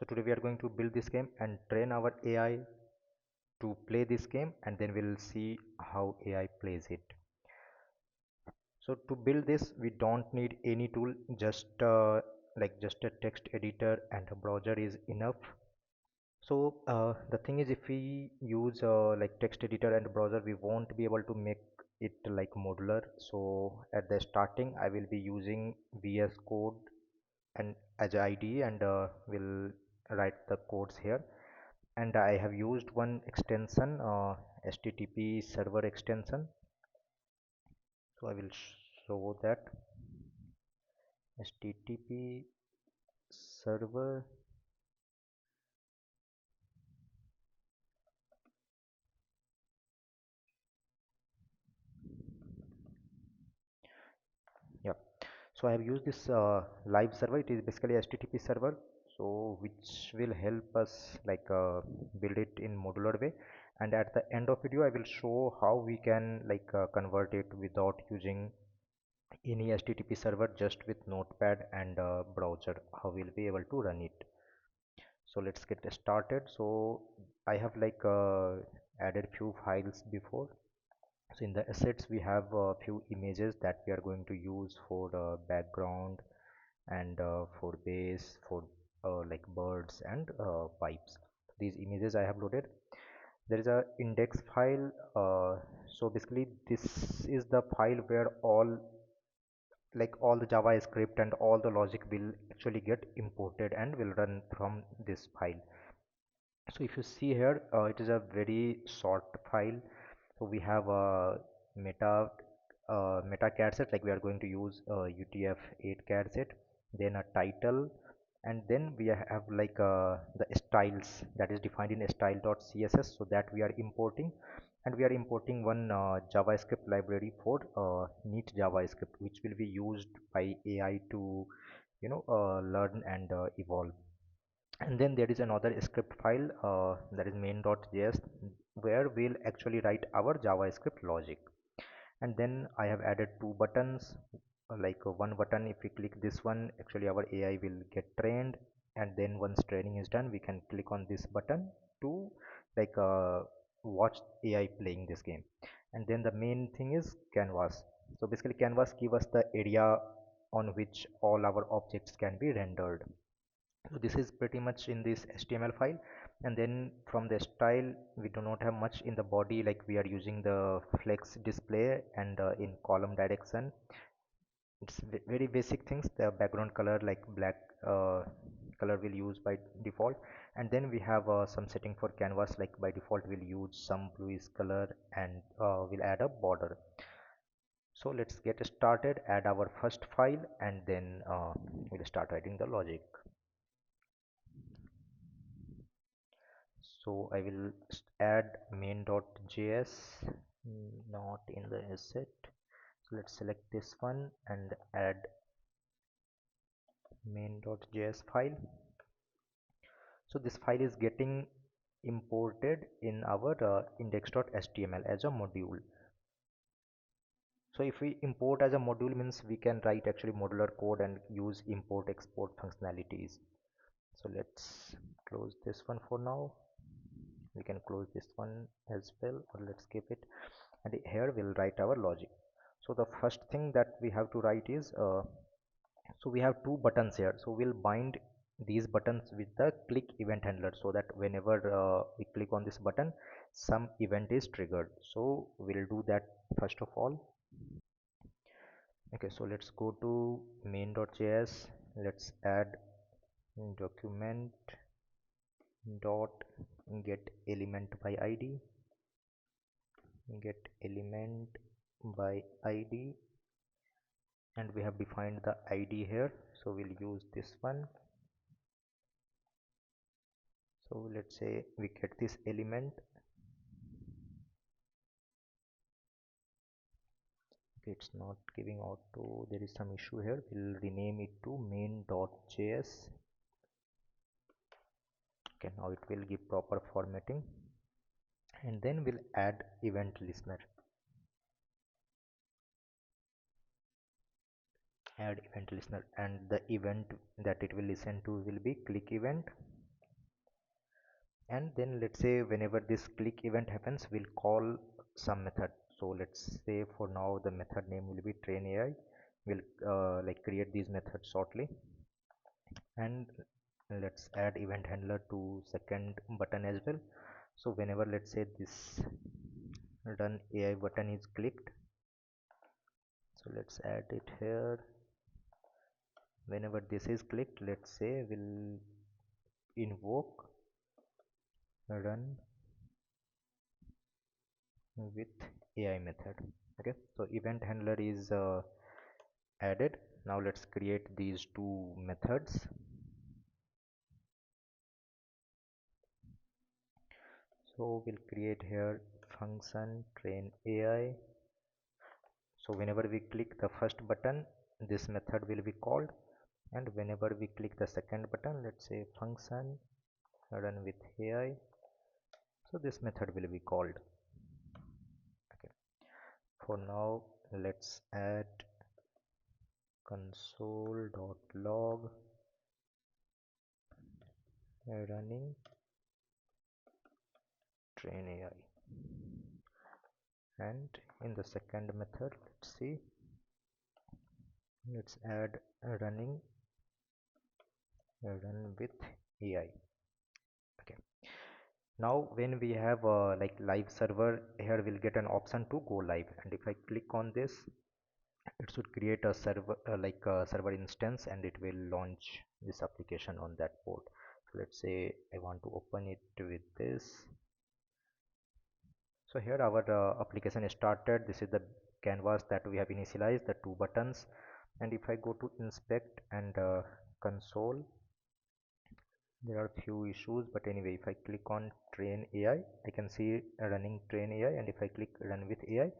So today we are going to build this game and train our AI to play this game, and then we'll see how AI plays it. So to build this we don't need any tool, just a text editor and a browser is enough. So the thing is, if we use like text editor and browser, we won't be able to make it like modular. So at the starting I will be using VS Code and as a IDE, and will write the codes here. And I have used one extension, HTTP server extension. So I will show that HTTP server. Yeah, so I have used this live server. It is basically HTTP server, so which will help us like build it in modular way. And at the end of video I will show how we can like convert it without using any HTTP server, just with notepad and browser, how we'll be able to run it. So let's get started. So I have like added few files before. So in the assets we have a few images that we are going to use for the background, and for base, for like birds and pipes. These images I have loaded. There is a index file. So basically this is the file where all the JavaScript and all the logic will actually get imported and will run from this file. So if you see here, it is a very short file. So we have a meta cat set, like we are going to use UTF-8 cat set, then a title, and then we have like the styles that is defined in style.css, so that we are importing. And we are importing one JavaScript library for NEAT-JavaScript, which will be used by AI to learn and evolve. And then there is another script file, that is main.js, where we'll actually write our JavaScript logic. And then I have added two buttons, one button, if we click this one, actually our AI will get trained. And then once training is done, we can click on this button to like watch AI playing this game. And then the main thing is canvas. So basically canvas give us the area on which all our objects can be rendered. So this is pretty much in this HTML file. And then from the style we do not have much in the body, like we are using the flex display, and in column direction it's very basic things. The background color like black color will use by default. And then we have some setting for canvas, like by default we'll use some bluish color, and we'll add a border. So let's get started, add our first file, and then we'll start writing the logic. So I will add main.js, not in the asset. So let's select this one and add main.js file. So this file is getting imported in our index.html as a module. So if we import as a module, means we can write actually modular code and use import export functionalities. So let's close this one for now. We can close this one as well, or let's skip it. And here we'll write our logic. So the first thing that we have to write is so we have two buttons here, so we'll bind these buttons with the click event handler, so that whenever we click on this button, some event is triggered. So we'll do that first of all. Okay, so let's go to main.js. Let's add document dot get element by id, get element by id, and we have defined the id here, so we'll use this one. So let's say we get this element. Okay, it's not giving auto, there is some issue here. We'll rename it to main.js. Okay, now it will give proper formatting. And then we'll add event listener. Add event listener, and the event that it will listen to will be click event. and then let's say whenever this click event happens, we'll call some method. So let's say for now the method name will be train AI. We'll like create these methods shortly, and let's add event handler to second button as well. So whenever let's say this run AI button is clicked, so let's add it here. Whenever this is clicked, let's say we'll invoke run with AI method. Okay, so event handler is added. Now let's create these two methods. So we'll create here function train AI. So whenever we click the first button, this method will be called, and whenever we click the second button, let's say function run with AI, so this method will be called. Okay, for now let's add console.log running train AI, and in the second method, let's see, let's add running run with AI. Okay, now when we have like live server, here we'll get an option to go live, and if I click on this, it should create a server like a server instance, and it will launch this application on that port. So let's say I want to open it with this. So here our application is started. This is the canvas that we have initialized, the two buttons. And if I go to inspect and console, there are few issues, but anyway, if I click on train AI, I can see running train AI, and if I click run with AI,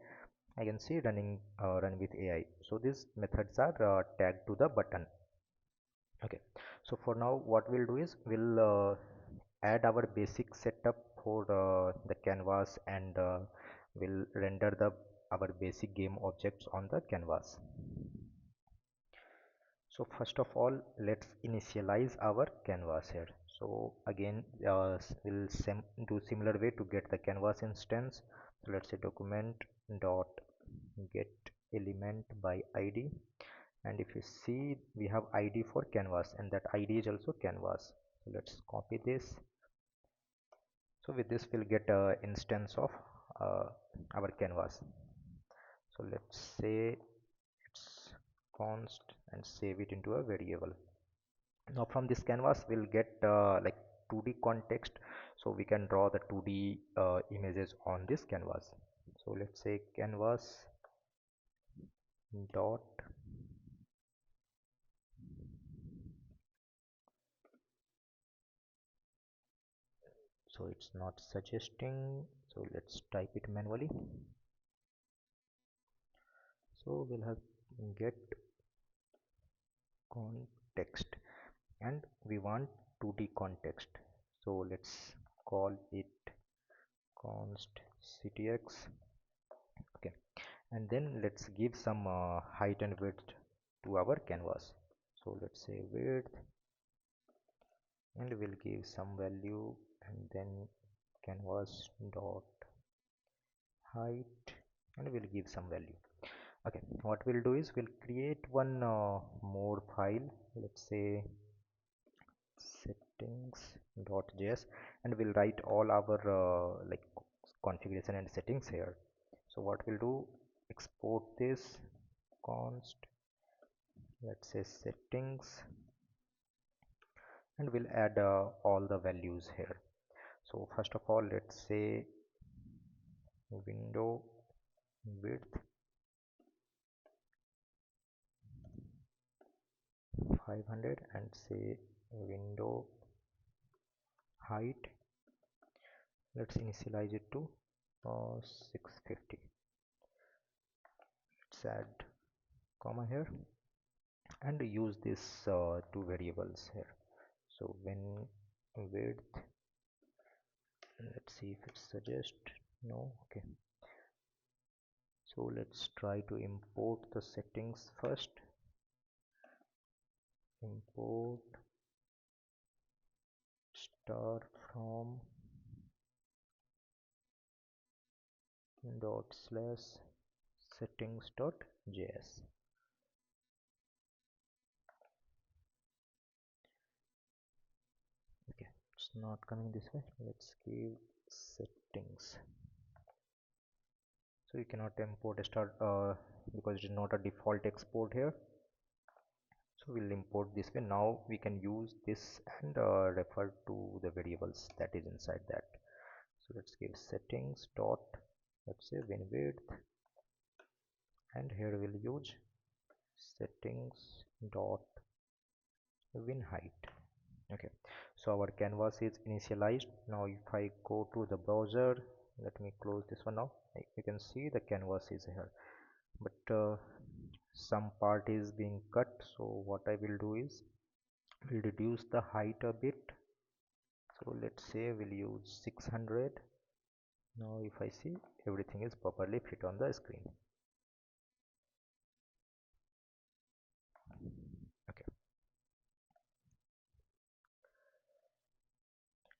I can see running run with AI. So these methods are tagged to the button. Okay, so for now what we'll do is we'll add our basic setup for the canvas, and we'll render the our basic game objects on the canvas. So first of all, let's initialize our canvas here. So again, we'll do similar way to get the canvas instance. So let's say document dot get element by id, and if you see, we have id for canvas, and that id is also canvas. So let's copy this. So with this we'll get a instance of our canvas. So let's say it's const and save it into a variable. Now from this canvas we'll get like 2D context, so we can draw the 2D images on this canvas. So let's say canvas dot so it's not suggesting, so let's type it manually. So we'll have get context, and we want 2D context, so let's call it const ctx. Okay, and then let's give some height and width to our canvas. So let's say width, and we'll give some value, and then canvas dot height, and we'll give some value. Okay, what we'll do is we'll create one more file, let's say settings.js, and we'll write all our like configuration and settings here. So what we'll do, export this const, let's say settings, and we'll add all the values here. So first of all, let's say window width 500, and say window height, let's initialize it to 650. Let's add comma here and use this two variables here. So when width, let's see if it suggests no. Okay, so let's try to import the settings first. Import star from dot slash settings dot js. Okay, it's not coming this way. Let's give settings. So you cannot import a start because it is not a default export here. So we'll import this way. Now we can use this and refer to the variables that is inside that. So let's give settings dot, let's say win width, and here we'll use settings dot win height. Okay, so our canvas is initialized. Now if I go to the browser, let me close this one now. You can see the canvas is here, but some part is being cut. So what I will do is we'll reduce the height a bit. So let's say we'll use 600. Now if I see, everything is properly fit on the screen. Okay,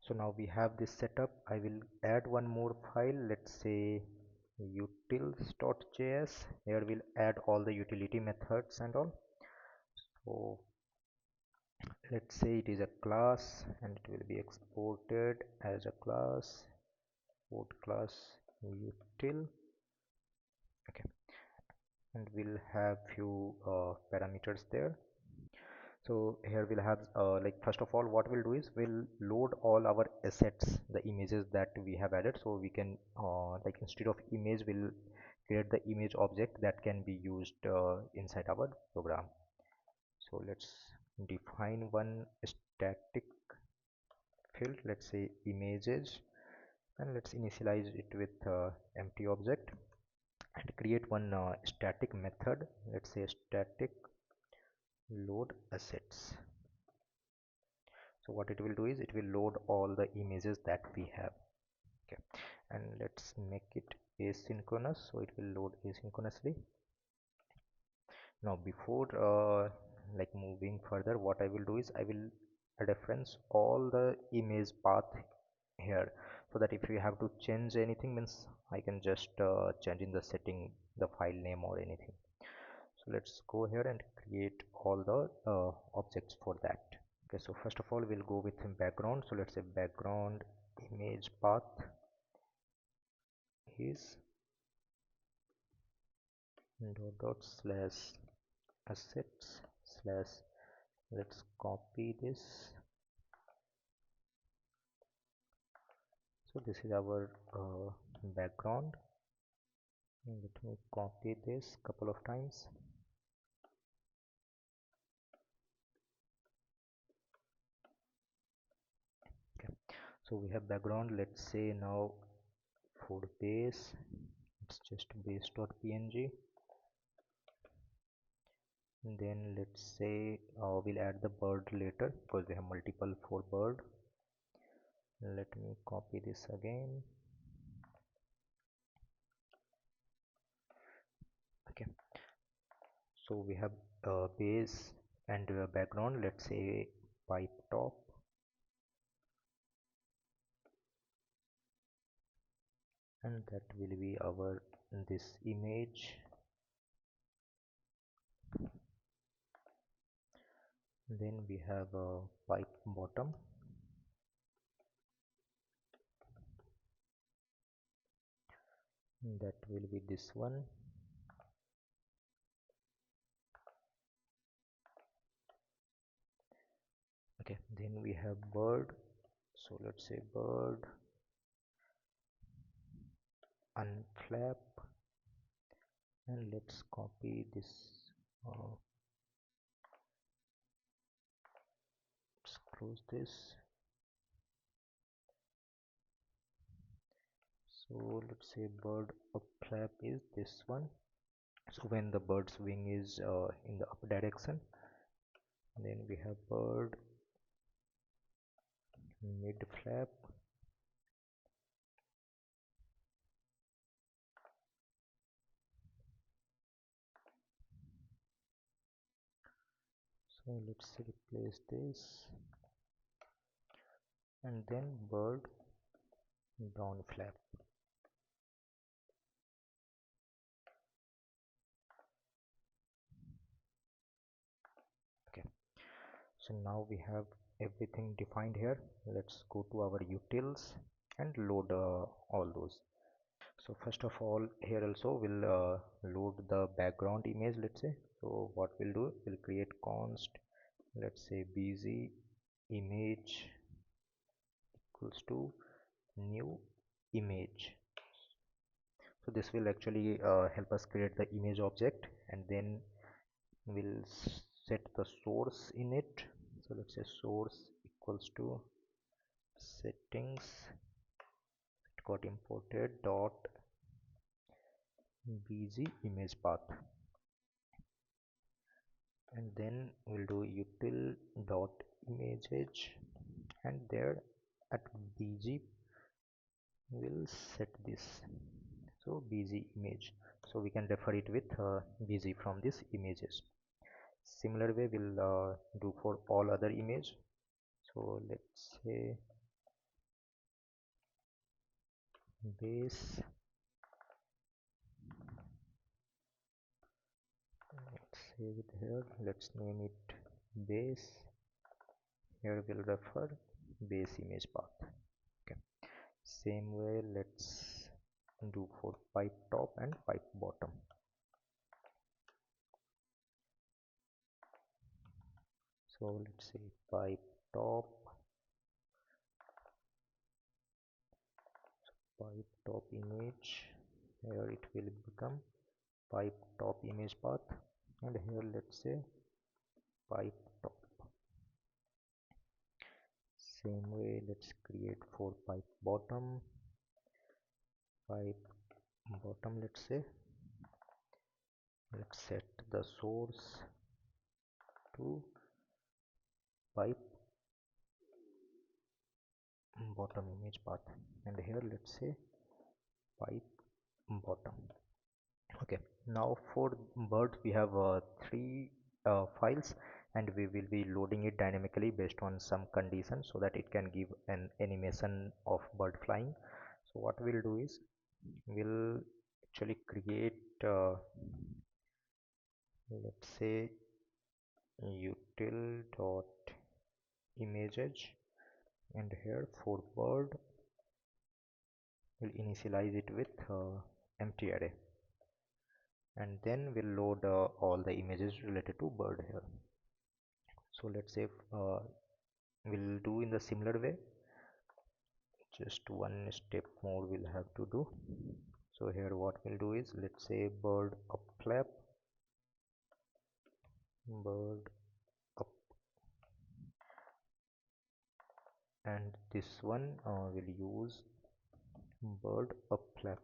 so now we have this setup. I will add one more file, let's say utils.js. Here we'll add all the utility methods and all. So let's say it is a class and it will be exported as a class, export class util. Okay, and we'll have few parameters there. So here we'll have like first of all what we'll do is we'll load all our assets, the images that we have added. So we can like instead of image we'll create the image object that can be used inside our program. So let's define one static field, let's say images, and let's initialize it with empty object and create one static method, let's say static load assets. So what it will do is it will load all the images that we have. Okay, and let's make it asynchronous, so it will load asynchronously. Now before like moving further, what I will do is I will reference all the image path here, so that if you have to change anything means I can just change in the setting the file name or anything. So let's go here and create all the objects for that. Okay, so first of all we'll go with background. So let's say background image path is dot slash assets slash, let's copy this. So this is our background. Let me copy this couple of times. Okay, so we have background. Let's say now for base it's just base.png. Then let's say we'll add the bird later because we have multiple for bird. Let me copy this again. Okay, so we have base and background, let's say pipe top, and that will be our this image. Then we have a pipe bottom, that will be this one. Okay, then we have bird, so let's say bird unflap, and let's copy this, let's close this. So let's say bird up flap is this one. So when the bird's wing is in the up direction, then we have bird mid flap, so let's replace this, and then bird down flap. So now we have everything defined here. Let's go to our utils and load all those. So first of all, here also we'll load the background image, let's say. So what we'll do, we'll create const, let's say busy image equals to new image. So this will actually help us create the image object, and then we'll set the source in it. So let's say source equals to settings, it got imported dot busy image path, and then we'll do util dot images, and there at bg we'll set this, so busy image, so we can refer it with busy from this images. Similar way we'll do for all other image. So let's say base, let's save it here, let's name it base. Here we'll refer base image path. Okay, same way let's do for pipe top and pipe bottom. So let's say pipe top, pipe top image, here it will become pipe top image path, and here let's say pipe top. Same way let's create for pipe bottom, pipe bottom, let's say let's set the source to pipe bottom image path, and here let's say pipe bottom. Okay, now for bird we have three files, and we will be loading it dynamically based on some conditions so that it can give an animation of bird flying. So what we'll do is we'll actually create let's say util dot images, and here for bird we'll initialize it with empty array, and then we'll load all the images related to bird here. So let's say we'll do in the similar way, just one step more we'll have to do. So here what we'll do is let's say bird up flap, bird up, and this one will use bird up flap,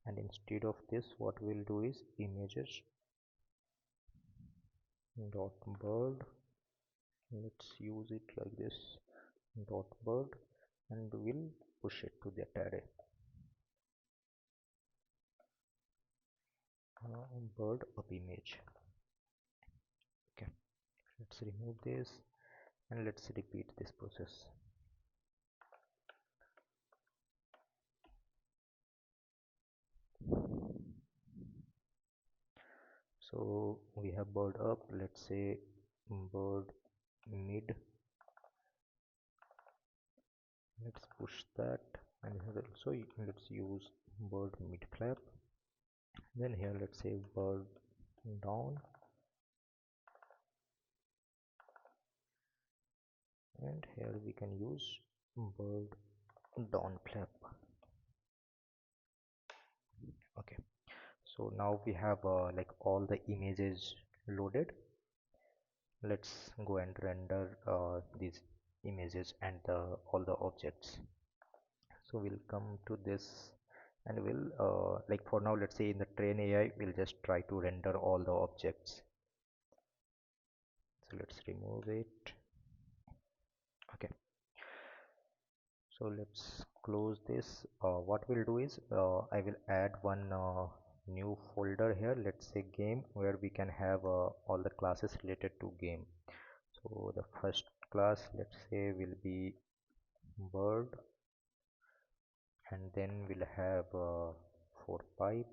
and instead of this what we'll do is images dot bird, let's use it like this, dot bird, and we'll push it to that array, bird up image. Okay, let's remove this and let's repeat this process. So we have bird up, let's say bird mid, let's push that, and here also let's use bird mid flap, then here let's say bird down, and here we can use bird down flap. Okay, so now we have like all the images loaded. Let's go and render these images and all the objects. So we'll come to this, and we'll like for now let's say in the train AI we'll just try to render all the objects. So let's remove it. Okay, so let's close this. What we'll do is I will add one new folder here, let's say game, where we can have all the classes related to game. So the first class let's say will be bird, and then we'll have for pipe.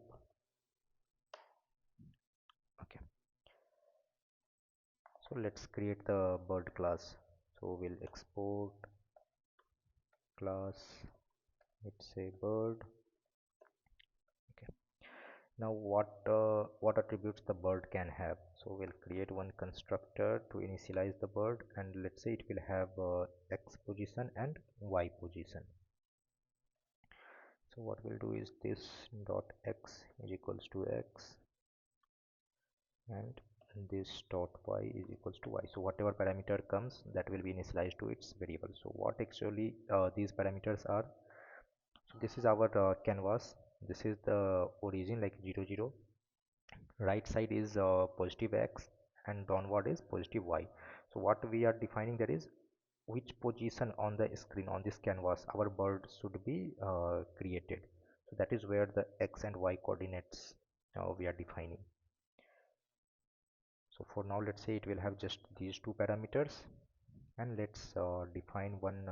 Okay, So let's create the bird class. So we'll export class, let's say bird. Okay. Now what attributes the bird can have? So we'll create one constructor to initialize the bird, and let's say it will have x position and y position. So what we'll do is this dot x is equals to x, and this dot y is equals to y. So whatever parameter comes, that will be initialized to its variable. So what actually these parameters are? So this is our canvas. This is the origin, like 0 0. Right side is positive x and downward is positive y. So what we are defining, that is which position on the screen, on this canvas, our bird should be created. So that is where the x and y coordinates we are defining. So for now, let's say it will have just these two parameters, and let's define one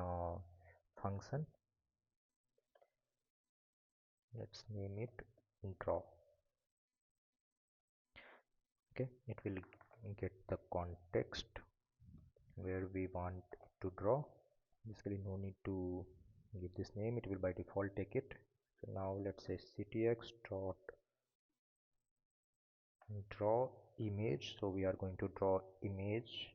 function. Let's name it draw. Okay, it will get the context where we want to draw. Basically no need to give this name, it will by default take it. So now let's say ctx dot draw image. So we are going to draw image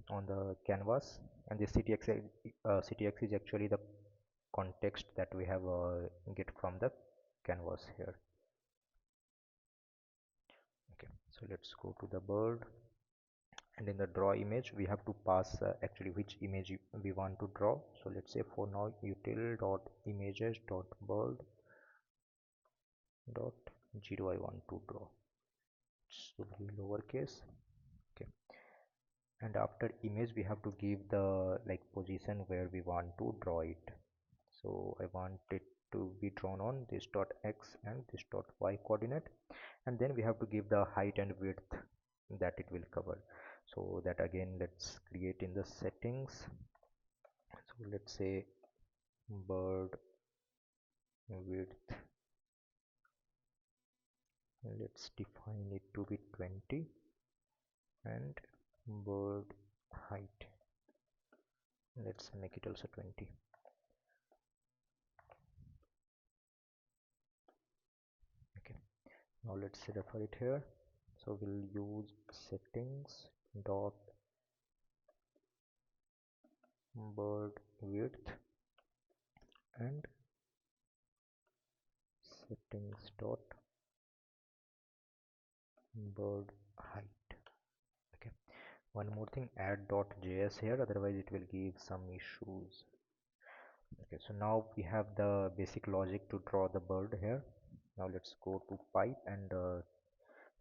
on the canvas, and this ctx is actually the context that we have get from the canvas here. Okay, so let's go to the bird, and in the draw image we have to pass actually which image we want to draw. So let's say for now util dot images dot bird dot 0 I want to draw. So be lowercase. Okay, and after image we have to give the like position where we want to draw it. So I want it to be drawn on this dot x and this dot y coordinate, and then we have to give the height and width that it will cover. So that again, let's create in the settings. So let's say bird width, let's define it to be 20, and bird height, let's make it also 20. Okay, now let's refer it here. So we'll use settings dot bird width and settings dot bird height. Okay, one more thing, add .js here, otherwise it will give some issues. Okay, so now we have the basic logic to draw the bird here. Now let's go to pipe, and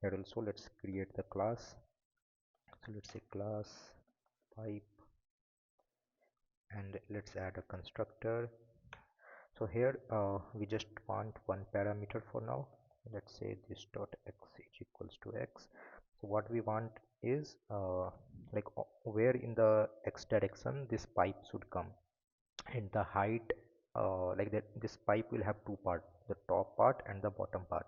here also let's create the class. So let's say class pipe, and let's add a constructor. So here we just want one parameter for now. Let's say this dot x is equals to x. So what we want is like where in the x direction this pipe should come, and the height like that. This pipe will have two parts, the top part and the bottom part.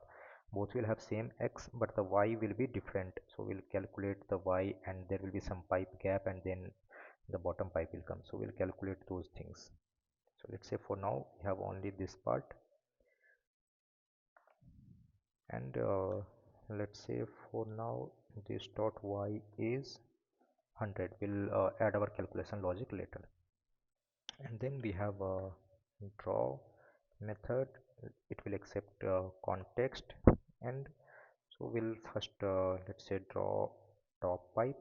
Both will have same x, but the y will be different. So we'll calculate the y, and there will be some pipe gap, and then the bottom pipe will come. So we'll calculate those things. So let's say for now we have only this part, and let's say for now this dot y is 100. We'll add our calculation logic later. And then we have a draw method. It will accept context, and so we'll first let's say draw top pipe.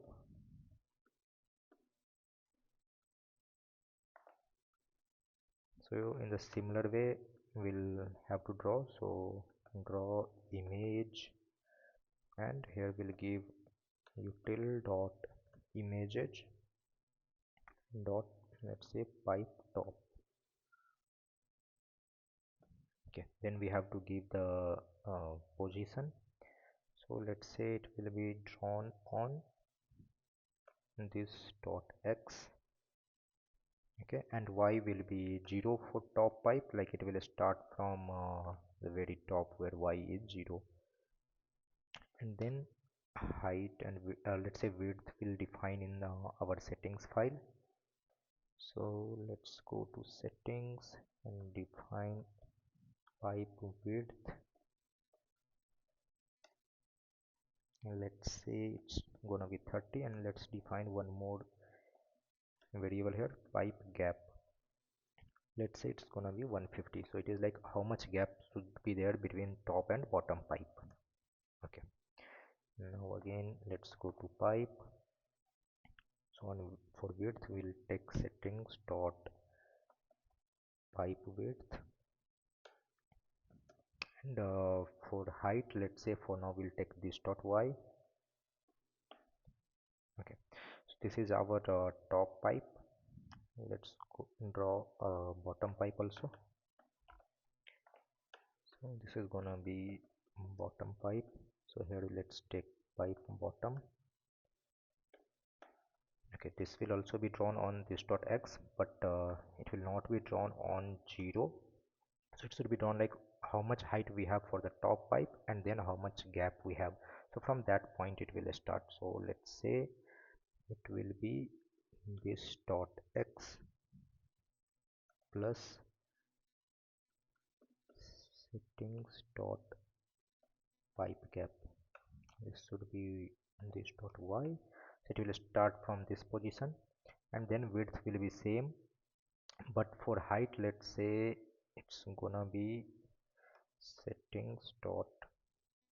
So in the similar way we'll have to draw. So draw image, and here we'll give util dot images dot, let's say, pipe top. Okay, then we have to give the position. So let's say it will be drawn on this dot x. Okay, and y will be 0 for top pipe, like it will start from the very top where y is 0. And then height and let's say width will define in our settings file. So let's go to settings and define pipe width. Let's say it's gonna be 30, and let's define one more variable here, pipe gap. Let's say it's gonna be 150. So it is like how much gap should be there between top and bottom pipe. Okay, now again let's go to pipe. So for width we'll take settings dot pipe width, and for height, let's say for now we'll take this dot y. Okay, so this is our top pipe. Let's draw a bottom pipe also. So this is gonna be bottom pipe. So here let's take pipe bottom. Okay, this will also be drawn on this dot x, but it will not be drawn on 0. So it should be drawn like how much height we have for the top pipe and then how much gap we have. So from that point it will start. So let's say it will be this dot x plus settings dot pipe gap. This should be this dot y. So it will start from this position, and then width will be same, but for height let's say it's gonna be settings dot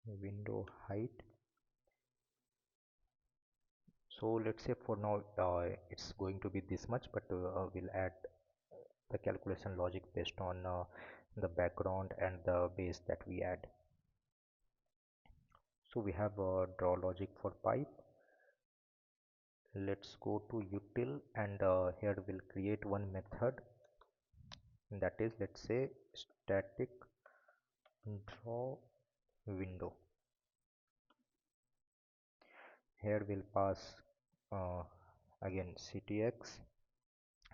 window height. So let's say for now it's going to be this much, but we'll add the calculation logic based on the background and the base that we add. So we have a draw logic for pipe. Let's go to util, and here we'll create one method, that is, let's say, static draw window. Here we'll pass uh, again ctx,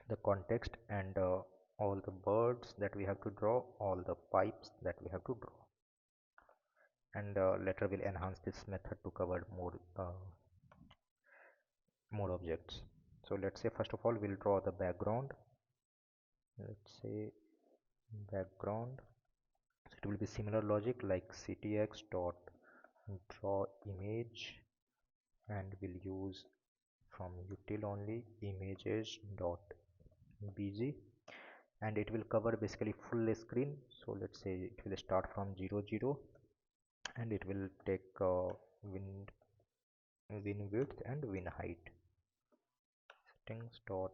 the context, and all the birds that we have to draw, all the pipes that we have to draw, and later we'll enhance this method to cover more objects. So let's say first of all we'll draw the background. Let's say background. So it will be similar logic like ctx dot draw image, and we'll use from util only images dot bg, and it will cover basically full screen. So let's say it will start from 0 0, and it will take win width and win height. Settings dot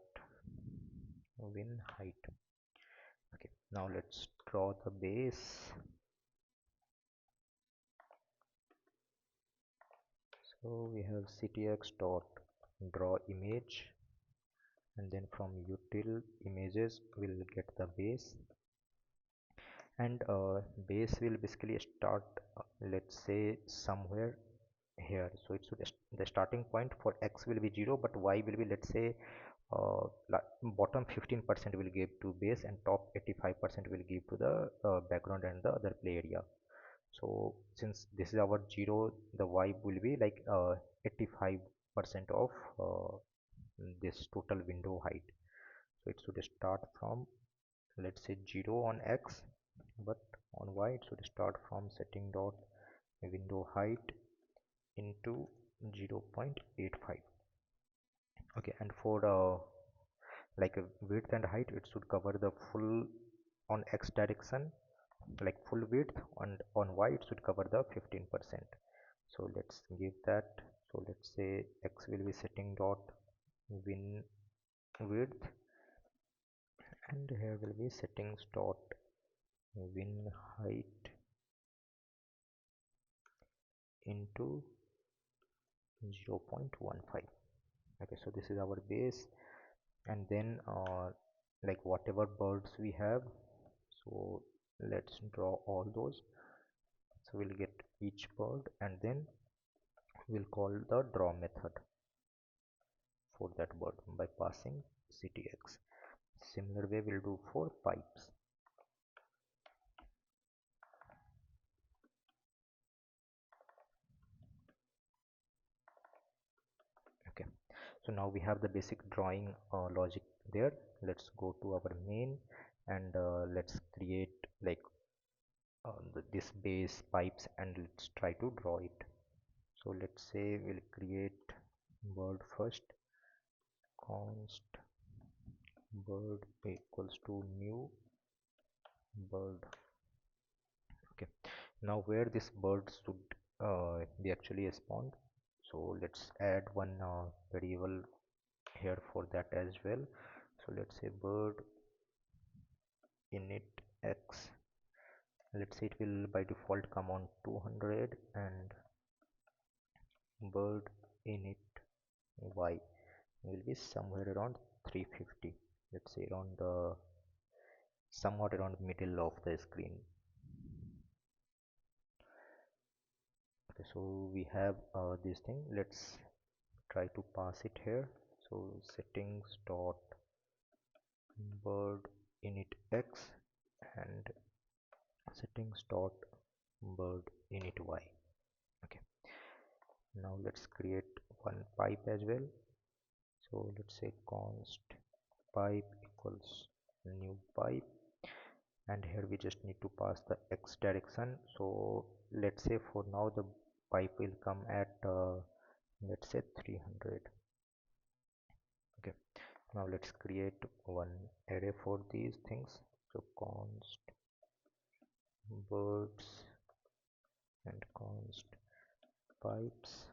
win height. Okay, now let's draw the base. So we have ctx dot draw image, and then from util images we'll get the base, and base will basically start let's say somewhere here. So it should the starting point for x will be 0, but y will be, let's say, bottom 15% will give to base and top 85% will give to the background and the other play area. So since this is our 0, the y will be like 85% of this total window height. So it should start from, let's say, 0 on x, but on y it should start from setting dot window height into 0.85. Okay, and for like width and height, it should cover the full on x direction, like full width, and on y it should cover the 15%. So let's give that. So let's say x will be setting dot win width, and here will be settings dot win height into 0.15. Okay, so this is our base, and then like whatever birds we have, so let's draw all those. So we'll get each bird, and then we'll call the draw method for that bird by passing ctx. Similar way we'll do for pipes. So now we have the basic drawing logic there. Let's go to our main and let's create like this base pipes and let's try to draw it. So let's say we'll create bird first. Const bird equals to new bird. Okay, now where this bird should be actually spawned, so let's add one variable here for that as well. So let's say bird init x. Let's say it will by default come on 200 and bird init y will be somewhere around 350. Let's say around the somewhat around middle of the screen. Okay, so we have this thing. Let's try to pass it here. So settings dot bird init x and settings dot bird init y. Okay, now let's create one pipe as well. So let's say const pipe equals new pipe, and here we just need to pass the x direction. So let's say for now the pipe will come at let's say 300. Okay, now let's create one array for these things. So const birds and const pipes,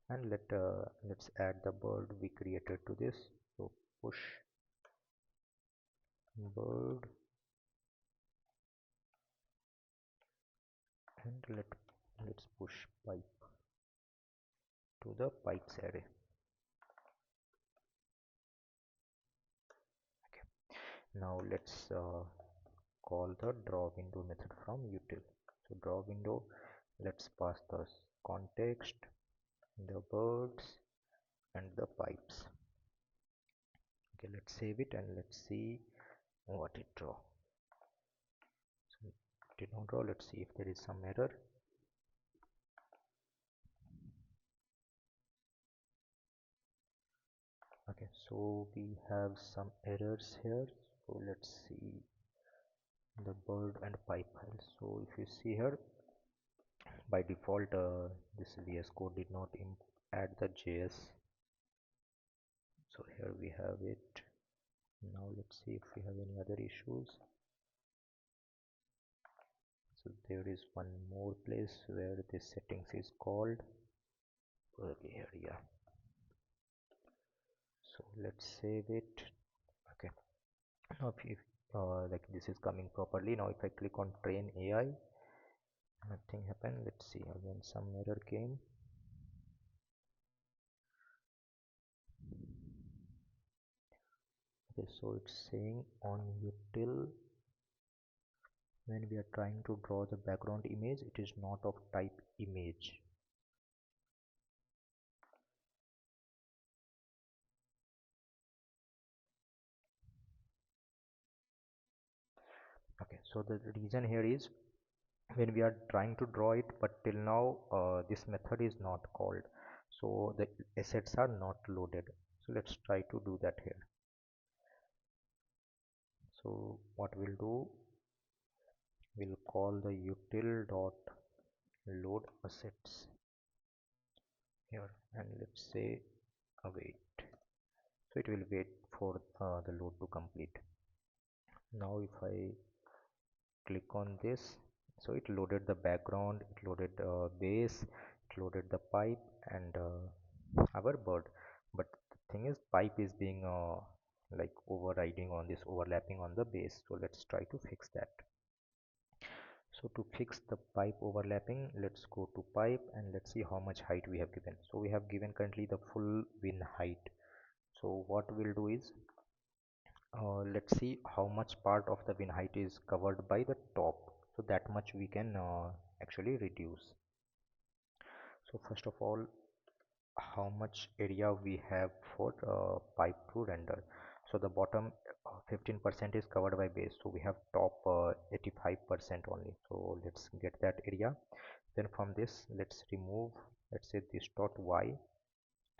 and let's add the bird we created to this. So push bird and let's push pipe to the pipes array. Okay, now let's call the draw window method from util. So draw window, let's pass the context, the birds and the pipes. Okay, let's save it and let's see what it draw. So it did not draw. Let's see if there is some error. Okay, so we have some errors here. So let's see the bird and pipe file. So if you see here, by default this VS Code did not add the JS. So here we have it. Now let's see if we have any other issues. So there is one more place where this settings is called. Okay, here, yeah. So let's save it. Okay, now if like this is coming properly. Now if I click on train AI, nothing happened. Let's see, again some error came. Okay, so it's saying on util when we are trying to draw the background image, it is not of type image. Okay, so the reason here is when we are trying to draw it, but till now this method is not called, so the assets are not loaded. So let's try to do that here. So what we'll do, we'll call the util dot load assets here and let's say await. So it will wait for the load to complete. Now if I click on this, so it loaded the background, it loaded base, it loaded the pipe and our bird, but the thing is pipe is being like overriding on this, overlapping on the base. So let's try to fix that. So to fix the pipe overlapping, let's go to pipe and let's see how much height we have given. So we have given currently the full win height. So what we'll do is let's see how much part of the win height is covered by the top, so that much we can actually reduce. So first of all, how much area we have for pipe to render. So the bottom 15% is covered by base, so we have top 85% only. So let's get that area. Then from this let's remove, let's say this dot y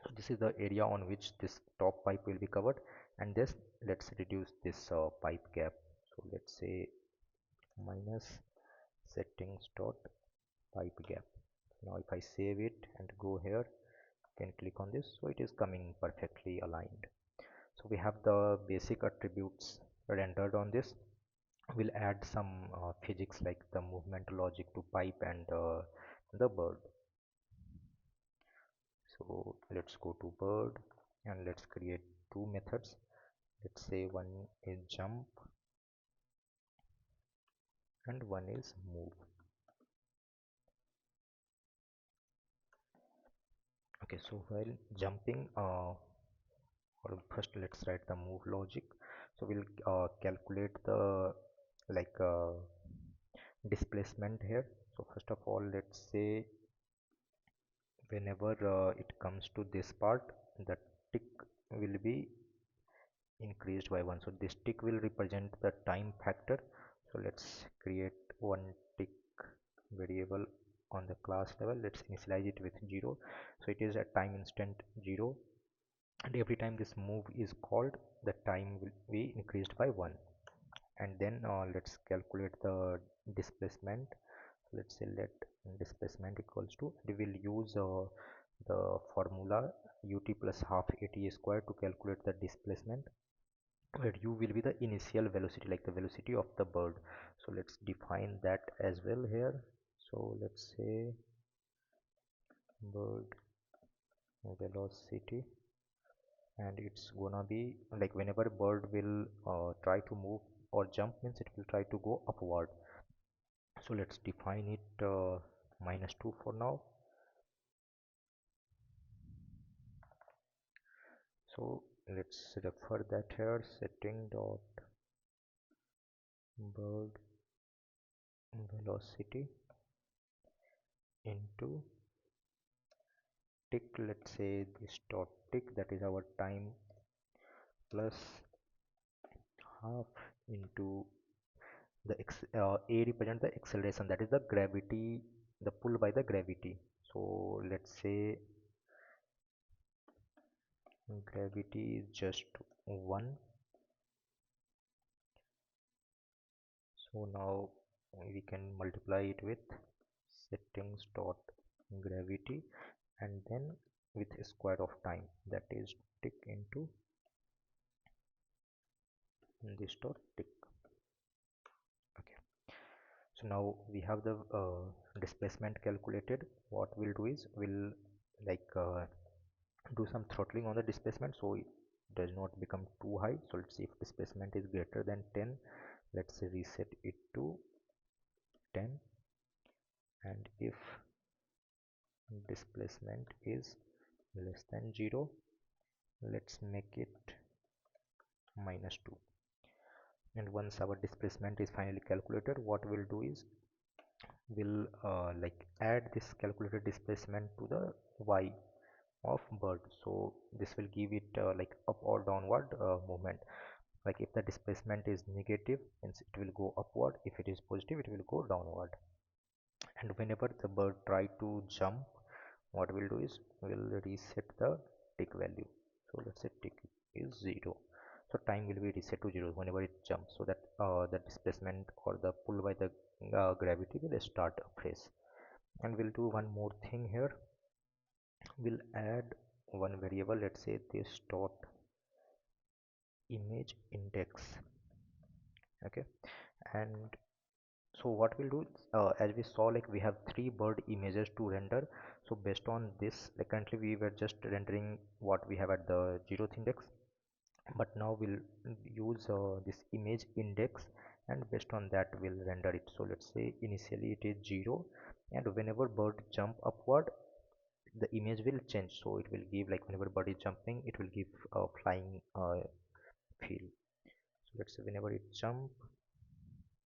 So this is the area on which this top pipe will be covered, and this, let's reduce this pipe gap. So let's say minus settings dot pipe gap. Now if I save it and go here, can click on this, so it is coming perfectly aligned. So we have the basic attributes rendered on this. We'll add some physics like the movement logic to pipe and the bird. So let's go to bird and let's create two methods. Let's say one is jump and one is move. Okay, so while jumping, or first let's write the move logic. So we'll calculate the like displacement here. So first of all, let's say whenever it comes to this part, the tick will be increased by 1. So this tick will represent the time factor. So let's create one tick variable on the class level. Let's initialize it with 0. So it is a time instant 0, and every time this move is called, the time will be increased by 1. And then let's calculate the displacement. Let's say let displacement equals to, we will use the formula ut plus half at square to calculate the displacement, where u will be the initial velocity, like the velocity of the bird. So let's define that as well here. So let's say bird velocity, and it's gonna be like whenever bird will try to move or jump, means it will try to go upward. So let's define it -2 for now. So let's refer that here, setting dot bird velocity into tick. Let's say this dot tick, that is our time, plus half into the a represent the acceleration, that is the gravity, the pull by the gravity. So let's say gravity is just 1. So now we can multiply it with settings dot gravity, and then with a square of time, that is tick into this dot tick. Okay, so now we have the displacement calculated. What we'll do is we'll like do some throttling on the displacement so it does not become too high. So let's see if displacement is greater than 10, let's say reset it to 10, and if displacement is less than 0, let's make it -2. And once our displacement is finally calculated, what we'll do is we'll like add this calculated displacement to the y of bird. So this will give it like up or downward movement. Like if the displacement is negative, means it will go upward, if it is positive, it will go downward. And whenever the bird try to jump, what we'll do is we'll reset the tick value. So let's say tick is 0, so time will be reset to 0 whenever it jumps, so that the displacement or the pull by the gravity will start afresh. And we'll do one more thing here. We'll add one variable, let's say this dot image index. Okay, and so what we'll do, as we saw, like we have 3 bird images to render. So based on this, like currently we were just rendering what we have at the 0th index, but now we'll use this image index, and based on that we'll render it. So let's say initially it is 0, and whenever bird jump upward, the image will change. So it will give, like whenever bird is jumping, it will give flying feel. So let's say whenever it jump,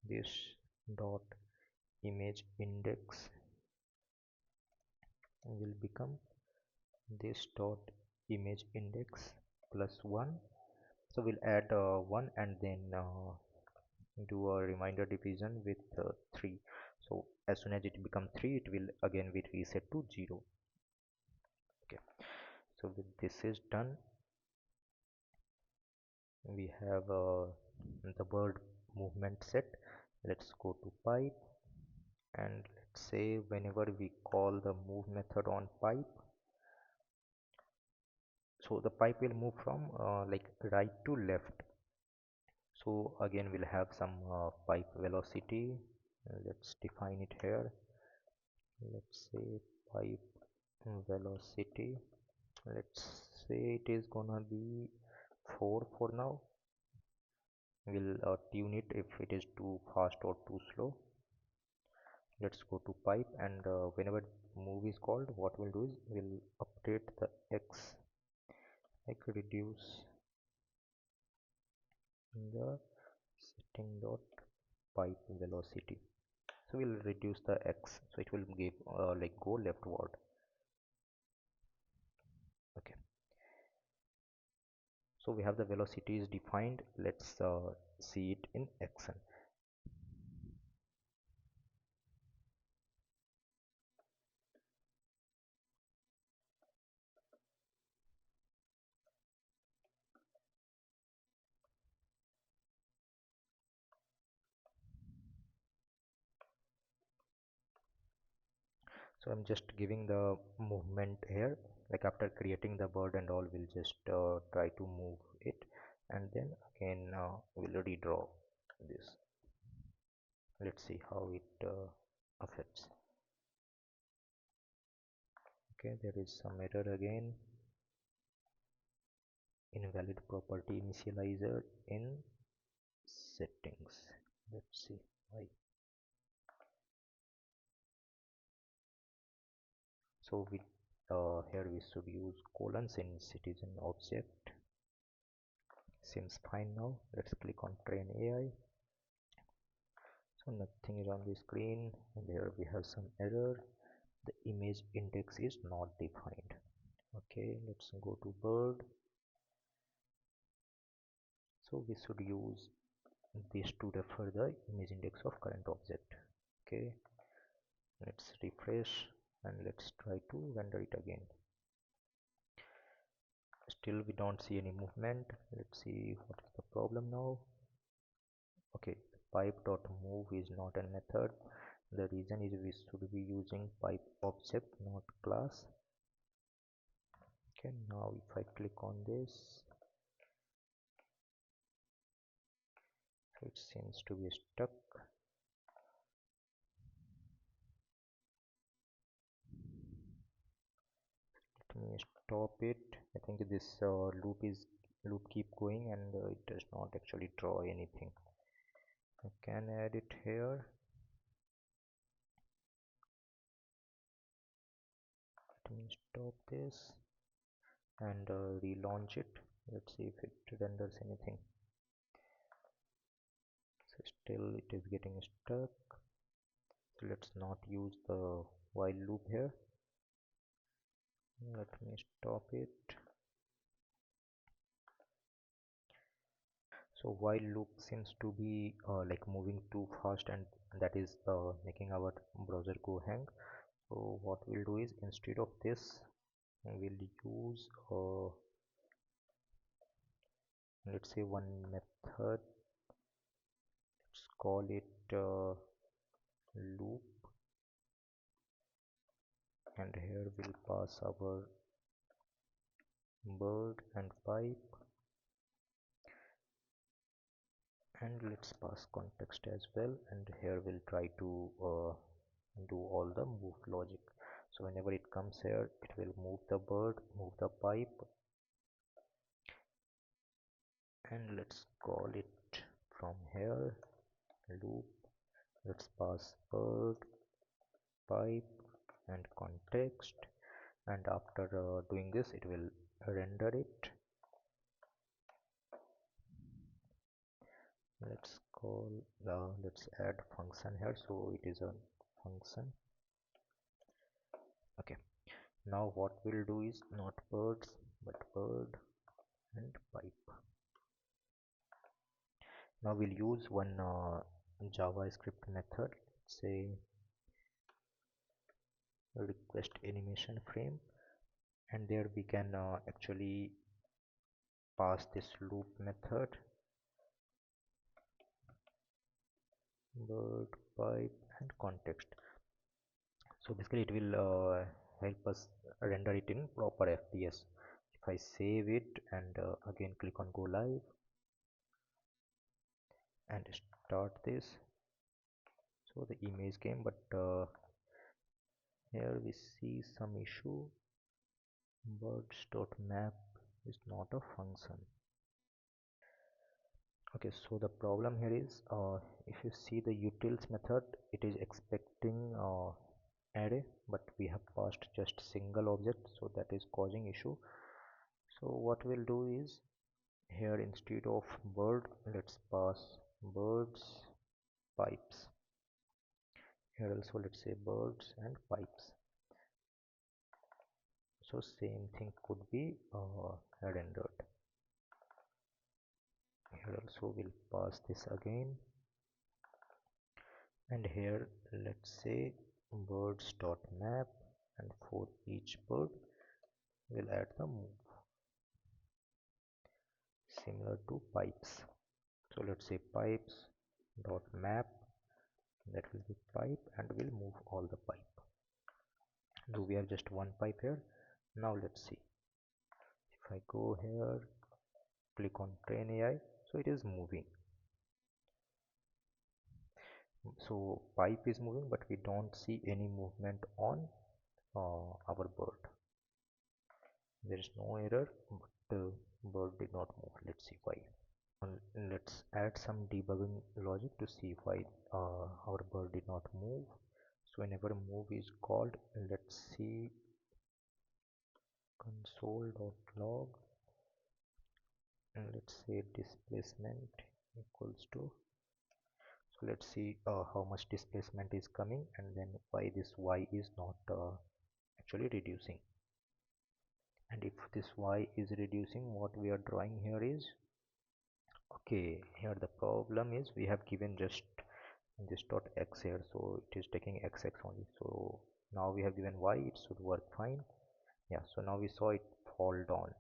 this dot image index will become this dot image index plus 1. So we'll add 1 and then do a reminder division with 3. So as soon as it becomes 3, it will again be reset to 0. Okay, So with this is done, we have the bird movement set. Let's go to pipe, and let's say whenever we call the move method on pipe, so the pipe will move from like right to left. So again we'll have some pipe velocity. Let's define it here. Let's say pipe velocity, let's say it is gonna be 4 for now. We'll tune it if it is too fast or too slow. Let's go to pipe, and whenever move is called, what we'll do is we'll update the x, like reduce the setting dot pipe velocity. So we'll reduce the x, so it will give like go leftward. Okay, so we have the velocity is defined. Let's see it in action. So I'm just giving the movement here, like after creating the bird and all, we'll just try to move it, and then again we'll redraw this. Let's see how it affects. Okay, there is some error again. Invalid property initializer in settings. Let's see why. So we here we should use colons in citizen object. Seems fine now. Let's click on train AI. So nothing is on the screen, and here we have some error. The image index is not defined. Okay, let's go to bird. So we should use this to refer the image index of current object. Okay, let's refresh and let's try to render it again. Still we don't see any movement. Let's see what is the problem now. Okay, pipe.move is not a method. The reason is we should be using pipe object, not class. Okay, now if I click on this, it seems to be stuck. Let me stop it. I think this loop keep going, and it does not actually draw anything. I can add it here. Let me stop this and relaunch it. Let's see if it renders anything. So still it is getting stuck. So let's not use the while loop here. Let me stop it. So while loop seems to be like moving too fast, and that is making our browser go hang. So what we'll do is, instead of this, we'll use let's say one method. Let's call it loop, and here we'll pass our bird and pipe, and let's pass context as well, and here we'll try to do all the move logic. So whenever it comes here, it will move the bird, move the pipe, and let's call it from here loop. Let's pass bird, pipe and context, and after doing this, it will render it. Let's call let's add function here, so it is a function. Okay, now what we'll do is not birds but bird and pipe. Now we'll use one JavaScript method. Say request animation frame, and there we can actually pass this loop method, bird, pipe, and context. So basically it will help us render it in proper FPS. If I save it and again click on go live and start this, so the image came, but here we see some issue. Birds.map is not a function. Okay, so the problem here is if you see the utils method, it is expecting array, but we have passed just single object, so that is causing issue. So what we'll do is, here instead of bird, let's pass birds, pipes. Here also let's say birds and pipes. So same thing could be rendered. Here also we'll pass this again, and here let's say birds.map, and for each bird we'll add the move, similar to pipes. So let's say pipes dot map, that will be pipe, and we'll move all the pipe. So we have just one pipe here. Now let's see, if I go here, click on train AI, so it is moving. So pipe is moving, but we don't see any movement on our bird. There is no error, but the bird did not move. Let's see why. Let's add some debugging logic to see why our bird did not move. So whenever move is called, let's see console.log, and let's say displacement equals to, so let's see how much displacement is coming, and then why this y is not actually reducing. And if this y is reducing, what we are drawing here is, okay, here the problem is we have given just this dot x here, so it is taking xx only. So now we have given y, it should work fine. Yeah, so now we saw it fall down.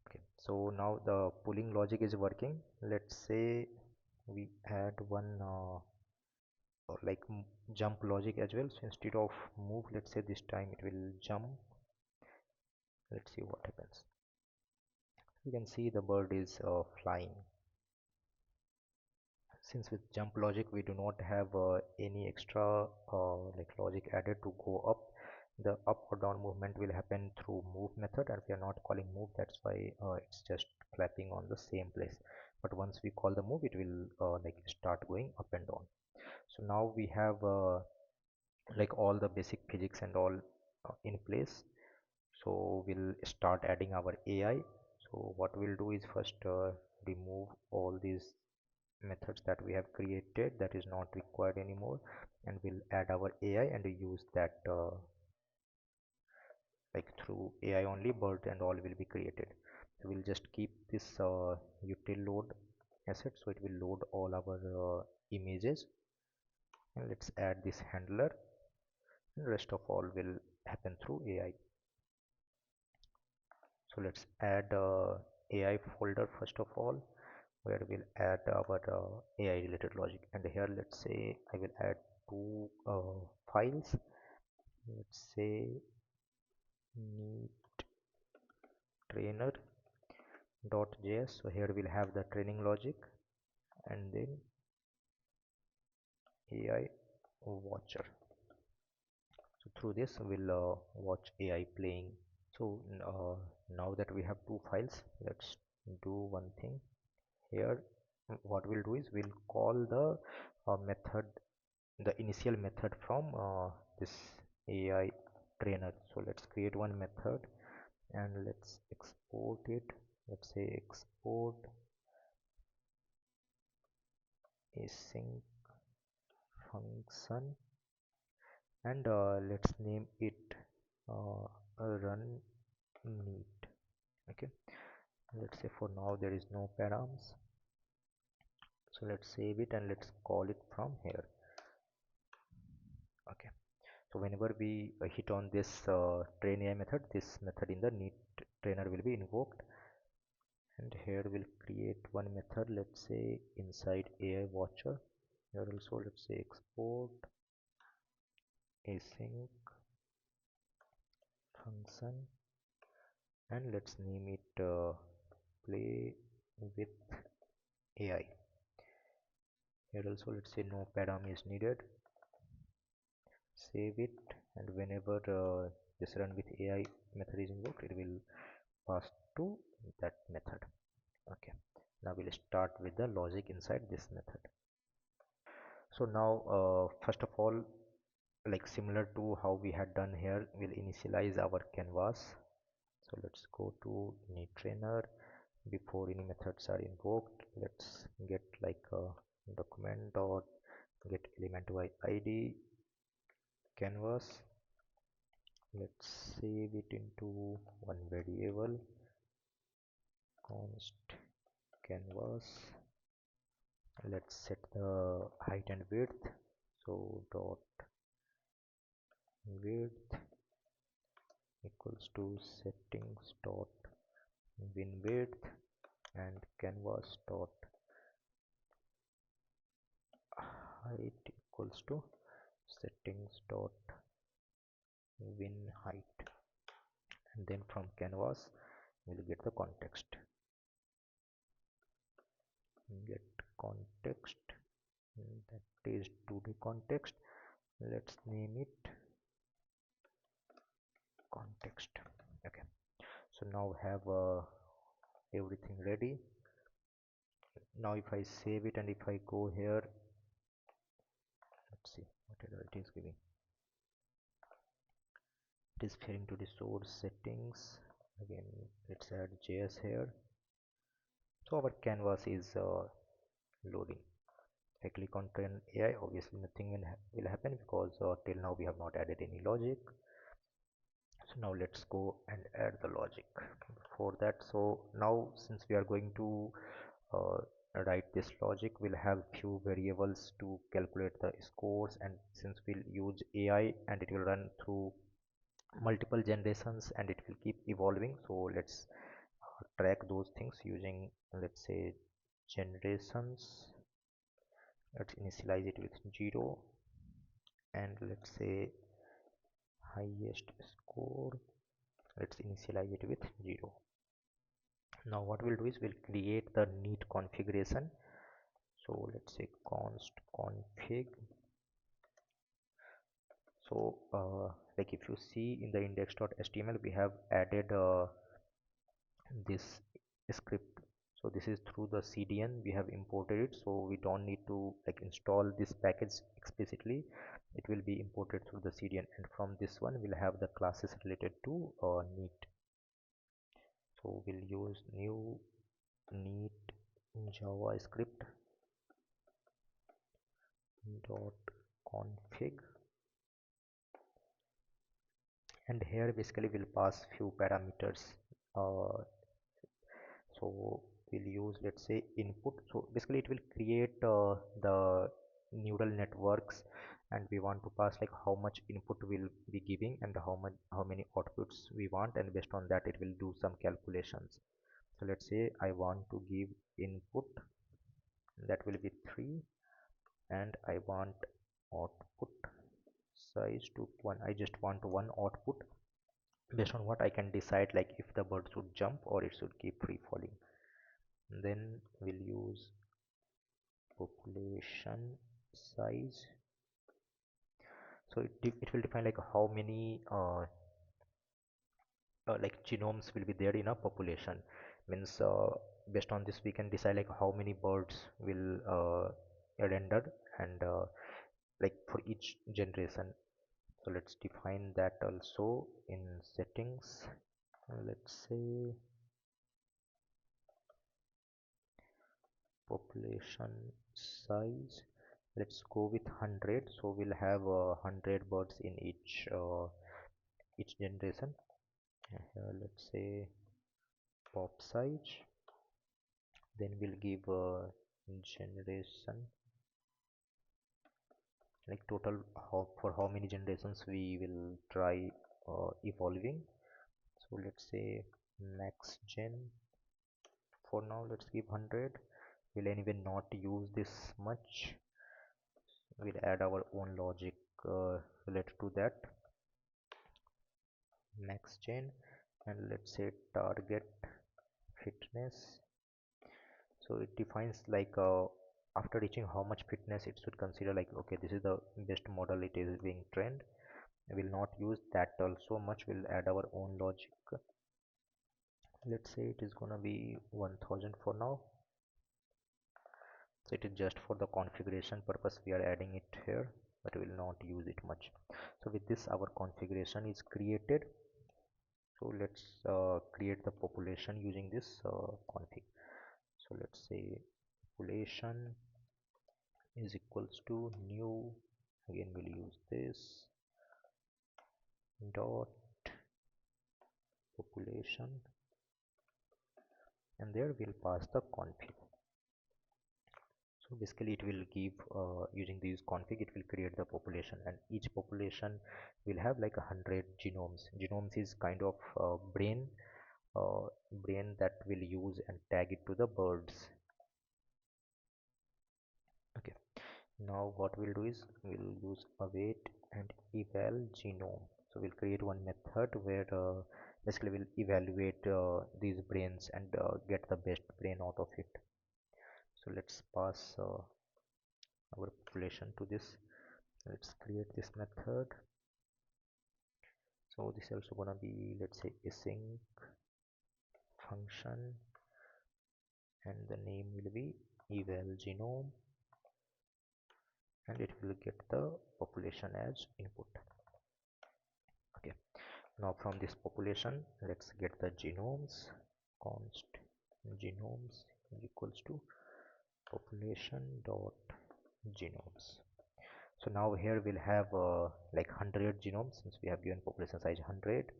Okay, so now the pulling logic is working. Let's say we add one like jump logic as well. So instead of move, let's say this time it will jump. Let's see what happens. You can see the bird is flying. Since with jump logic we do not have any extra like logic added to go up, the up or down movement will happen through move method, and we are not calling move, that's why it's just flapping on the same place. But once we call the move, it will like start going up and down. So now we have like all the basic physics and all in place. So we'll start adding our AI. So what we'll do is first remove all these methods that we have created that is not required anymore, and we'll add our AI and use that like through AI only bird and all will be created. So we'll just keep this util load asset, so it will load all our images, and let's add this handler, and rest of all will happen through AI. So let's add AI folder first of all, where we'll add our AI related logic, and here let's say I will add two files. Let's say neat trainer.js. So here we'll have the training logic, and then AI watcher. So through this we'll watch AI playing. So now that we have two files, let's do one thing here. What we'll do is we'll call the method, the initial method from this AI trainer. So let's create one method and let's export it. Let's say export async function, and let's name it run neat. Okay, let's say for now there is no params, so let's save it and let's call it from here. Okay, So whenever we hit on this train AI method, this method in the neat trainer will be invoked, and here we'll create one method, let's say inside AI watcher. Here also let's say export async function, and let's name it play with AI. Here also let's say no param is needed. Save it, and whenever this run with AI method is invoked, it will pass to that method. Okay, now we'll start with the logic inside this method. So now first of all, like similar to how we had done here, we'll initialize our canvas. So let's go to neat trainer. Before any methods are invoked, let's get like a document dot get element by id canvas. Let's save it into one variable, const canvas. Let's set the height and width. So dot width equals to settings dot win width, and canvas dot height equals to settings dot win height, and then from canvas we'll get the context. Get context, that is 2D context. Let's name it context. Okay, so now have everything ready. Now if I save it and if I go here, let's see what error it is giving. It is failing to the source settings. Again, let's add JS here. So our canvas is loading. If I click on train AI, obviously nothing will happen because till now we have not added any logic. So now let's go and add the logic for that. So now since we are going to uh, write this logic, we'll have few variables to calculate the scores, and since we'll use AI and it will run through multiple generations and it will keep evolving, so let's track those things using, let's say, generations. Let's initialize it with 0, and let's say highest score, let's initialize it with 0. Now what we'll do is we'll create the neat configuration. So let's say const config. So like if you see in the index.html, we have added this script. So this is through the CDN we have imported it, so we don't need to like install this package explicitly. It will be imported through the CDN, and from this one we'll have the classes related to neat. So we'll use new neat JavaScript dot config, and here basically we'll pass few parameters. uh, so we'll use, let's say, input. So basically it will create the neural networks, and we want to pass like how much input will be giving and how many outputs we want, and based on that it will do some calculations. So let's say I want to give input, that will be 3, and I want output size to 1. I just want one output. Based on what I can decide like if the bird should jump or it should keep free falling. Then we'll use population size. So it will define like how many like genomes will be there in a population. Means based on this we can decide like how many birds will render, and like for each generation. So let's define that also in settings. Let's say population size, let's go with 100. So we'll have 100 birds in each generation. Let's say pop size, then we'll give generation like total for how many generations we will try evolving. So let's say max gen. For now let's give 100. We'll anyway not use this much. We'll add our own logic related to that. Max gen, and let's say target fitness. So it defines like after reaching how much fitness it should consider, like okay, this is the best model, it is being trained. I will not use that also much. We'll add our own logic. Let's say it is gonna be 1000 for now. So it is just for the configuration purpose we are adding it here, but we will not use it much. So with this our configuration is created. So let's create the population using this config. So let's say population is equals to new, again we'll use this dot population, and there we'll pass the config. So basically it will give using these config it will create the population, and each population will have like 100 genomes. Genomes is kind of brain that will use and tag it to the birds. Okay, now what we'll do is we'll use await and eval genome. So we'll create one method where basically we'll evaluate these brains and get the best brain out of it. So let's pass our population to this. Let's create this method. So this is also gonna be, let's say, async function, and the name will be eval genome, and it will get the population as input. Okay, now from this population let's get the genomes. Const genomes is equals to population dot genomes. So now here we'll have like 100 genomes, since we have given population size 100,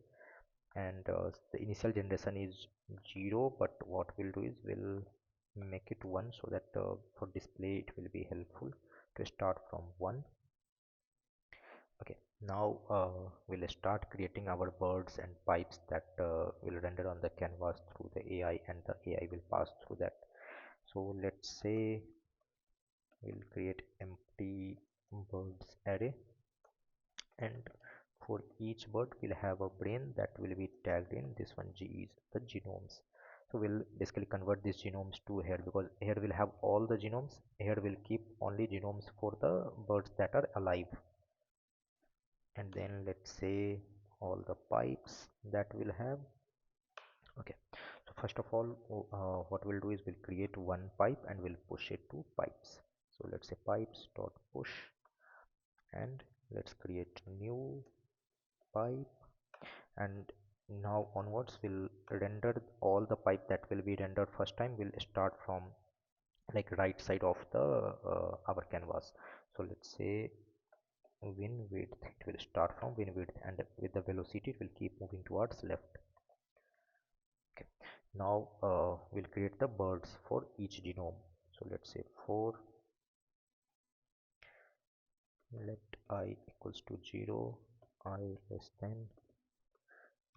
and the initial generation is 0, but what we'll do is we'll make it 1 so that for display it will be helpful to start from 1. Okay, now we'll start creating our birds and pipes that will render on the canvas through the AI, and the AI will pass through that. So let's say we'll create empty birds array, and for each bird we'll have a brain that will be tagged in this one. G is the genomes. So we'll basically convert these genomes to here, because here we'll have all the genomes, here we'll keep only genomes for the birds that are alive. And then let's say all the pipes that we'll have. Okay, so first of all what we'll do is we'll create one pipe and we'll push it to pipes. So let's say pipes dot push, and let's create new pipe, and now onwards we'll render all the pipe that will be rendered first time will start from like right side of the our canvas. So let's say win width, it will start from win width, and with the velocity it will keep moving towards left. Okay, now we'll create the birds for each genome. So let's say for let I equals to 0, I less than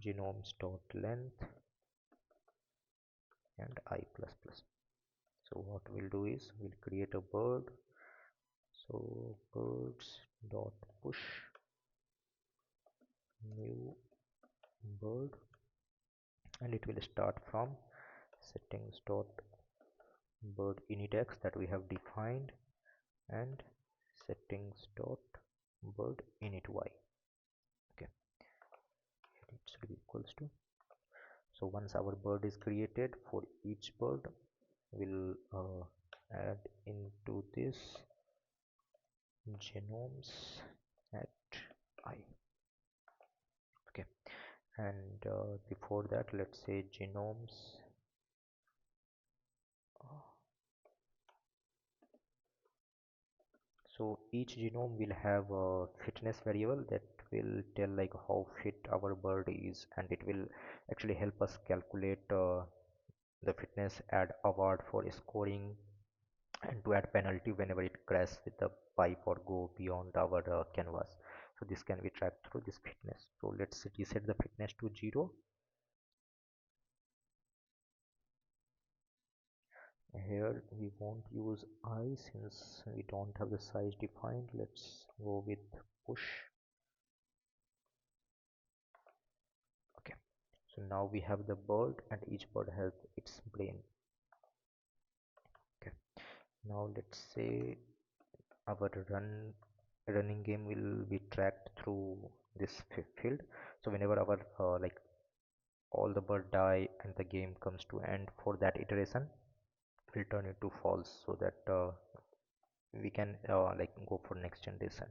genomes dot length and I plus plus. So what we'll do is we'll create a bird. So birds dot push new bird, and it will start from settings dot bird init x that we have defined, and settings dot bird init y. Okay, it should be equals to. So once our bird is created, for each bird we'll add into this genomes at I. Okay, and before that let's say genomes so each genome will have a fitness variable that will tell like how fit our bird is, and it will actually help us calculate the fitness, add award for scoring and to add penalty whenever it crashes with the pipe or go beyond our canvas. So this can be tracked through this fitness. So let's reset the fitness to 0. Here we won't use I since we don't have the size defined. Let's go with push. Okay, so now we have the bird and each bird has its brain. Okay, now let's say our running game will be tracked through this field. So whenever our like all the bird die and the game comes to end, for that iteration we'll turn it to false, so that we can like go for next generation.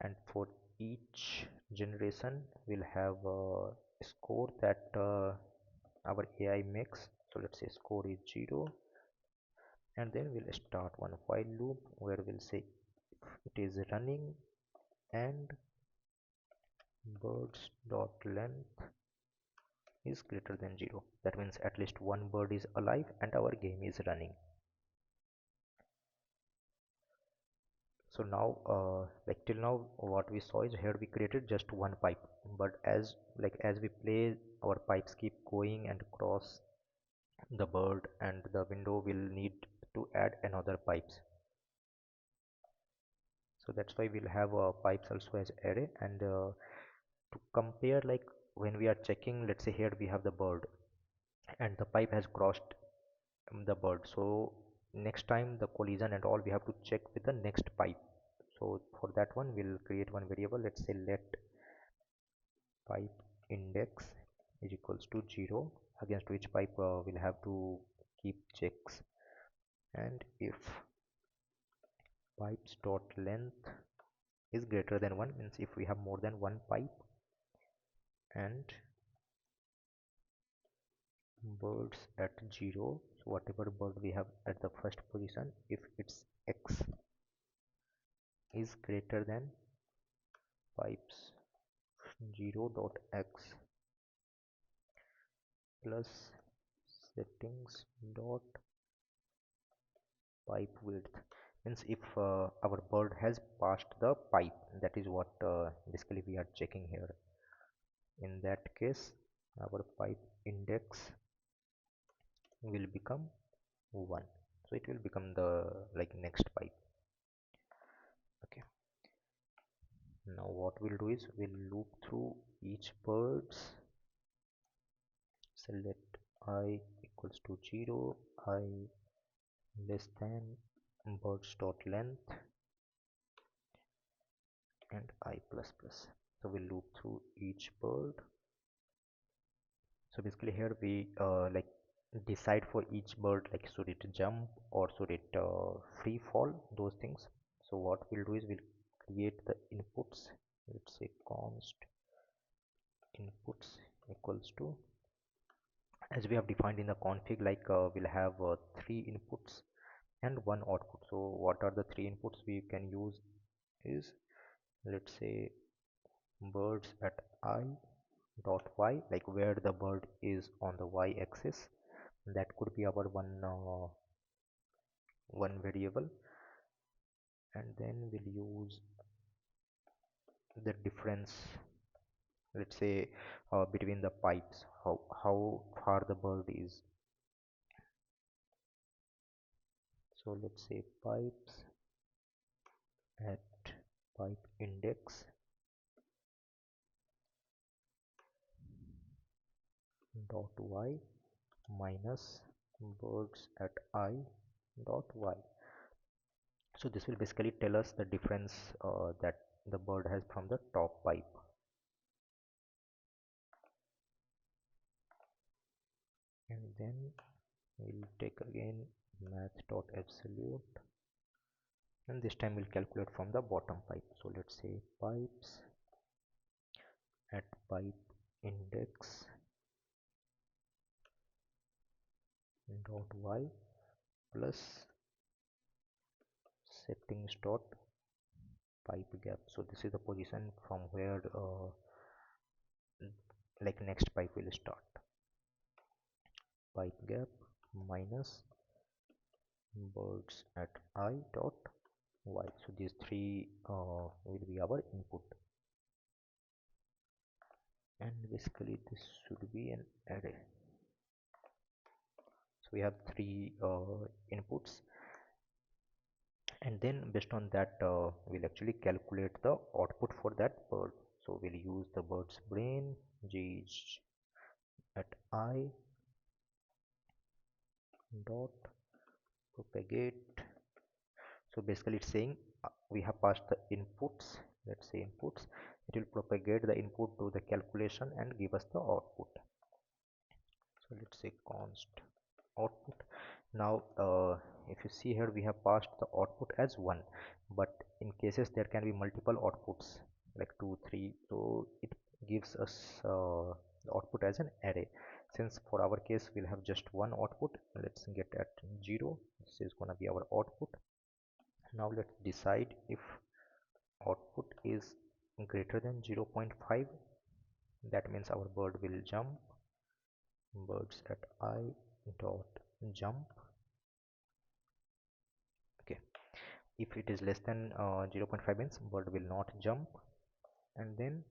And for each generation we'll have a score that our AI makes. So let's say score is 0, and then we'll start one while loop where we'll say it is running and birds dot length is greater than 0. That means at least one bird is alive and our game is running. So now like till now what we saw is here we created just one pipe, but as we play our pipes keep going and cross the bird, and the window will need to add another pipes. So that's why we'll have pipes also as array. And to compare, like when we are checking, let's say here we have the bird and the pipe has crossed the bird, so next time the collision and all we have to check with the next pipe. So for that one we'll create one variable. Let's say let pipe index is equals to 0, against which pipe we'll have to keep checks. And if pipes dot length is greater than 1, means if we have more than one pipe, and birds at 0, so whatever bird we have at the first position, if its x is greater than pipes 0 dot x plus settings dot pipe width, means if our bird has passed the pipe, that is what basically we are checking here. In that case our pipe index will become 1, so it will become the like next pipe. Okay, now what we'll do is we'll loop through each birds. Select I equals to 0, I less than birds dot length, and I plus plus. So we'll loop through each bird. So basically here we like decide for each bird, like should it jump or should it free fall, those things. So what we'll do is we'll create the inputs. Let's say const inputs equals to, as we have defined in the config, like we'll have 3 inputs and 1 output. So what are the 3 inputs we can use is, let's say birds at I dot y, like where the bird is on the y axis. That could be our one variable. And then we'll use the difference, let's say between the pipes, how far the bird is. So let's say pipes at pipe index dot y minus birds at I dot y. So this will basically tell us the difference that the bird has from the top pipe. And then we'll take again math dot absolute, and this time we'll calculate from the bottom pipe. So let's say pipes at pipe index dot y plus settings dot pipe gap. So this is the position from where like next pipe will start. Pipe gap minus birds at I dot y. So these three will be our input, and basically this should be an array. So we have three inputs, and then based on that we'll actually calculate the output for that bird. So we'll use the bird's brain gauge at I dot propagate. So basically it's saying we have passed the inputs, let's say inputs. It will propagate the input to the calculation and give us the output. So let's say const output. Now if you see here, we have passed the output as 1, but in cases there can be multiple outputs like 2 3, so it gives us the output as an array. Since for our case we'll have just one output, let's get at 0. This is going to be our output. Now let's decide if output is greater than 0.5, that means our bird will jump. Birds at I dot jump. Okay, if it is less than 0.5 means bird will not jump, and then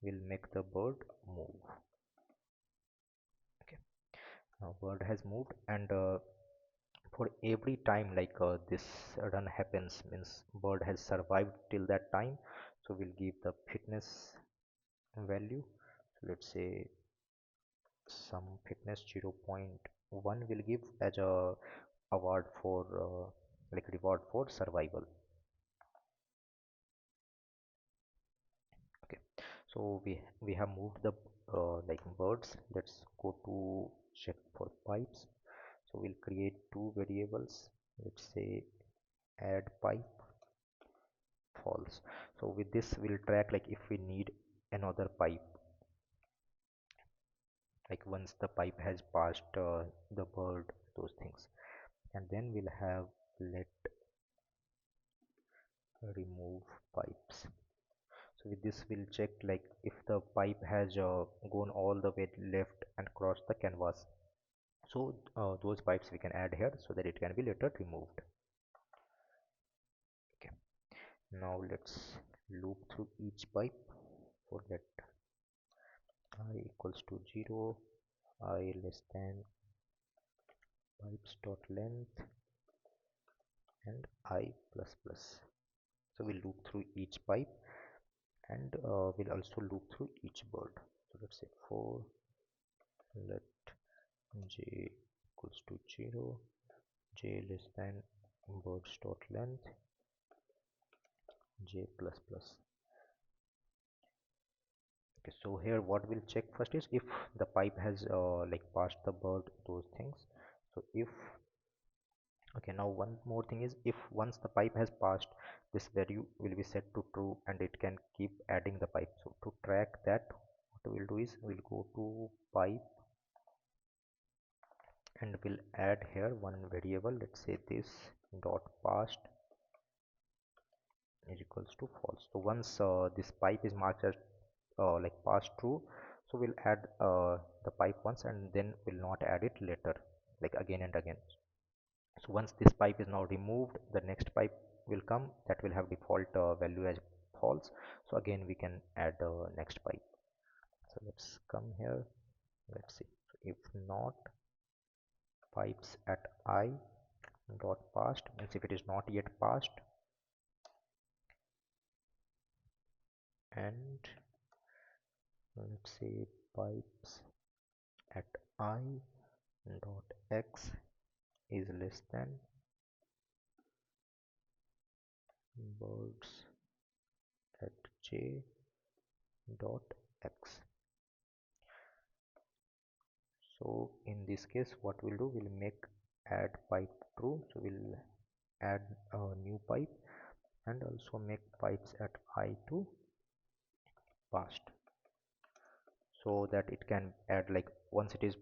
we'll make the bird move. Okay, now bird has moved, and for every time like this run happens means bird has survived till that time, so we'll give the fitness value. So let's say some fitness 0.1 will give as a award for like reward for survival. Okay, so we have moved the like birds. Let's go to check for pipes. So we'll create two variables. Let's say add pipe false. So with this we'll track like if we need another pipe, like once the pipe has passed the bird, those things. And then we'll have let remove pipes. So with this we'll check like if the pipe has gone all the way left and crossed the canvas. So those pipes we can add here so that it can be later removed. Okay, now let's loop through each pipe for let I equals to 0, I less than pipes dot length, and I plus plus. So we'll loop through each pipe, and we'll also loop through each bird. So let's say for let j equals to 0, j less than birds dot length, j plus plus. Okay, so here what we'll check first is if the pipe has like passed the bird, those things. So if okay, now one more thing is if once the pipe has passed, this value will be set to true and it can keep adding the pipe. So to track that, what we'll do is we'll go to pipe and we'll add here one variable. Let's say this dot passed is equals to false. So once this pipe is marked as like passed true, so we'll add the pipe once and then we'll not add it later, like again and again. So once this pipe is now removed, the next pipe will come that will have default value as false. So again we can add next pipe. So let's come here, let's see. So if not pipes at I dot passed means if it is not yet passed, and let's say pipes at I dot x is less than birds at j dot x. So in this case what we'll do, we'll make add pipe true. So we'll add a new pipe and also make pipes at I to passed, so that it can add like once it is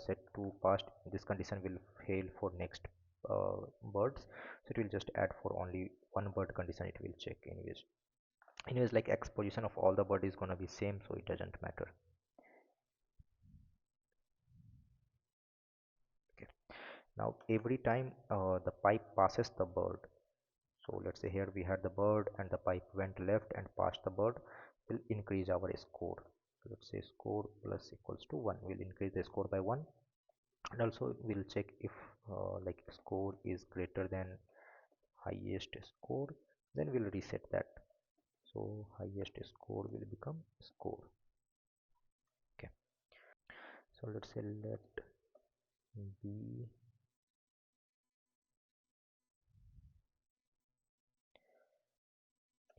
set to passed, this condition will fail for next birds. So it will just add for only one bird condition, it will check anyways like x position of all the bird is gonna be same, so it doesn't matter. Okay, Now every time the pipe passes the bird, so let's say here we had the bird and the pipe went left and passed the bird, will increase our score. So let's say score plus equals to 1, will increase the score by 1. And also we'll check if like score is greater than highest score, then we'll reset that. So highest score will become score. Okay, so let's say let b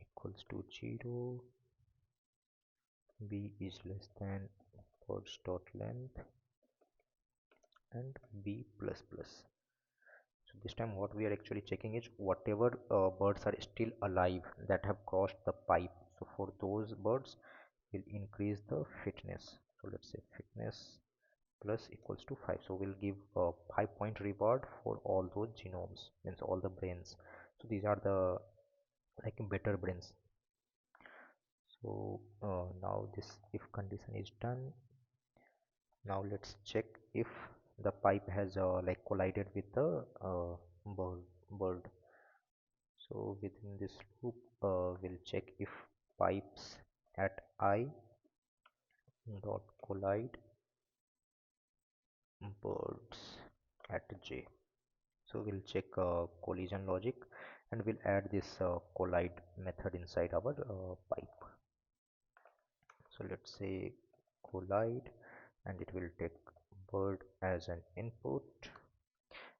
equals to 0, b is less than birds dot length, and b plus plus. So this time what we are actually checking is whatever birds are still alive that have crossed the pipe, so for those birds we'll increase the fitness. So let's say fitness plus equals to 5, so we'll give a 5-point reward for all those genomes, means all the brains. So these are the like better brains. So now this if condition is done. Now let's check if the pipe has like collided with the bird. So within this loop we'll check if pipes at I dot collide birds at J. So we'll check collision logic, and we'll add this collide method inside our pipe. So let's say collide, and it will take bird as an input,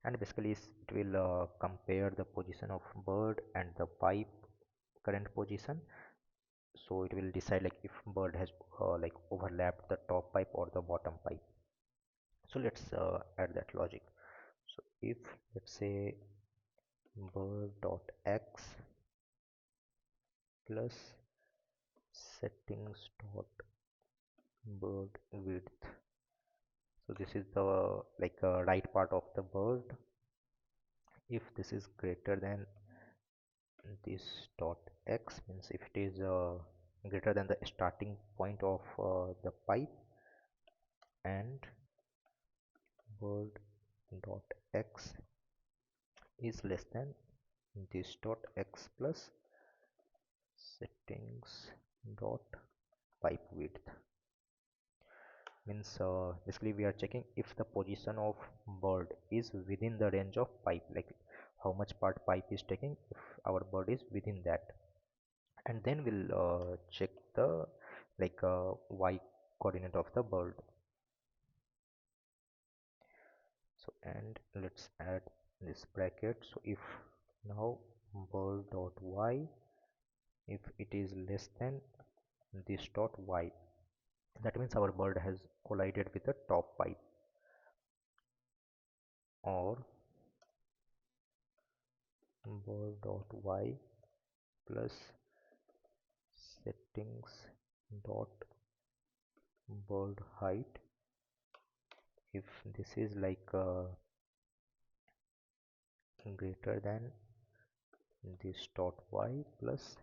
and basically it will compare the position of bird and the pipe current position. So it will decide like if bird has like overlapped the top pipe or the bottom pipe. So let's add that logic. So if let's say bird dot x plus settings dot bird width, so this is the like right part of the bird. If this is greater than this dot x, means if it is greater than the starting point of the pipe, and bird dot x is less than this dot x plus settings dot pipe width, means basically we are checking if the position of bird is within the range of pipe, like how much part pipe is taking, if our bird is within that. And then we'll check the like y coordinate of the bird. So and let's add this bracket. So if now bird dot y, if it is less than this dot y, that means our bird has collided with the top pipe, or bird dot y plus settings dot bird height, if this is like greater than this dot y plus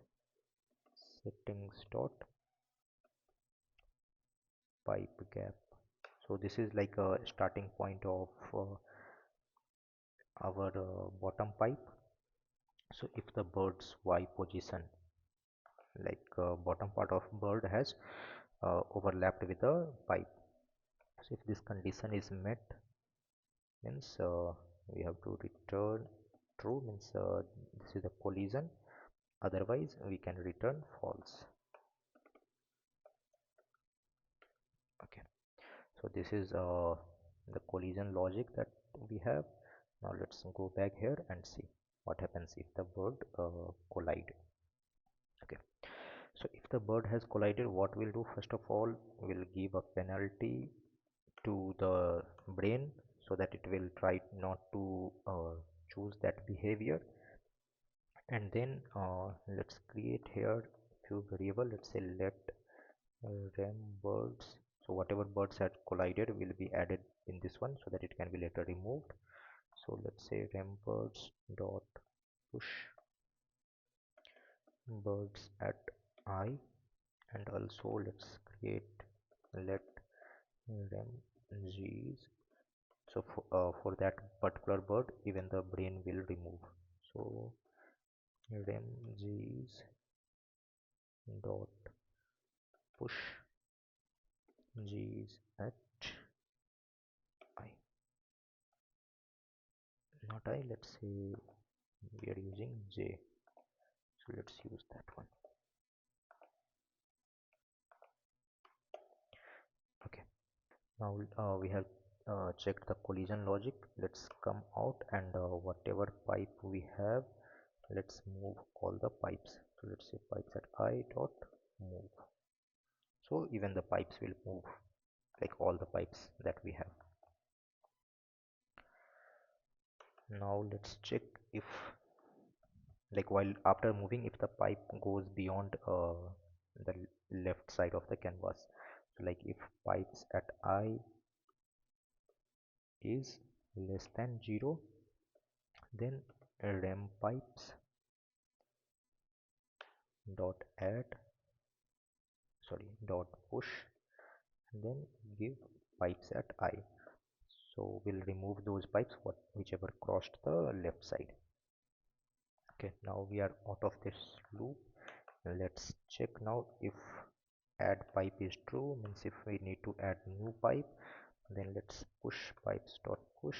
settings dot pipe gap. So this is like a starting point of our bottom pipe. So if the bird's y position, like bottom part of bird has overlapped with the pipe, so if this condition is met, means we have to return true, means this is the collision, otherwise we can return false. Okay, so this is the collision logic that we have. Now let's go back here and see what happens if the bird collide. Okay, so if the bird has collided, what we'll do, first of all we'll give a penalty to the brain so that it will try not to choose that behavior. And then let's create here few variable. Let's say let rem birds, so whatever birds had collided will be added in this one so that it can be later removed. So let's say rem birds dot push birds at I, and also let's create let rem g's So for that particular bird, even the brain will remove. So rem is dot push g is at I, not I, let's say we are using j, so let's use that one. Okay, now we have checked the collision logic. Let's come out and whatever pipe we have, let's move all the pipes. So let's say pipes at I dot move, so even the pipes will move, like all the pipes that we have. Now let's check if, like while after moving, if the pipe goes beyond the left side of the canvas. So like if pipes at I is less than 0, then rem pipes dot add, sorry, dot push, and then give pipes at I. So we'll remove those pipes whichever crossed the left side. Okay, now we are out of this loop. Let's check now if add pipe is true, means if we need to add new pipe, then let's push pipes dot push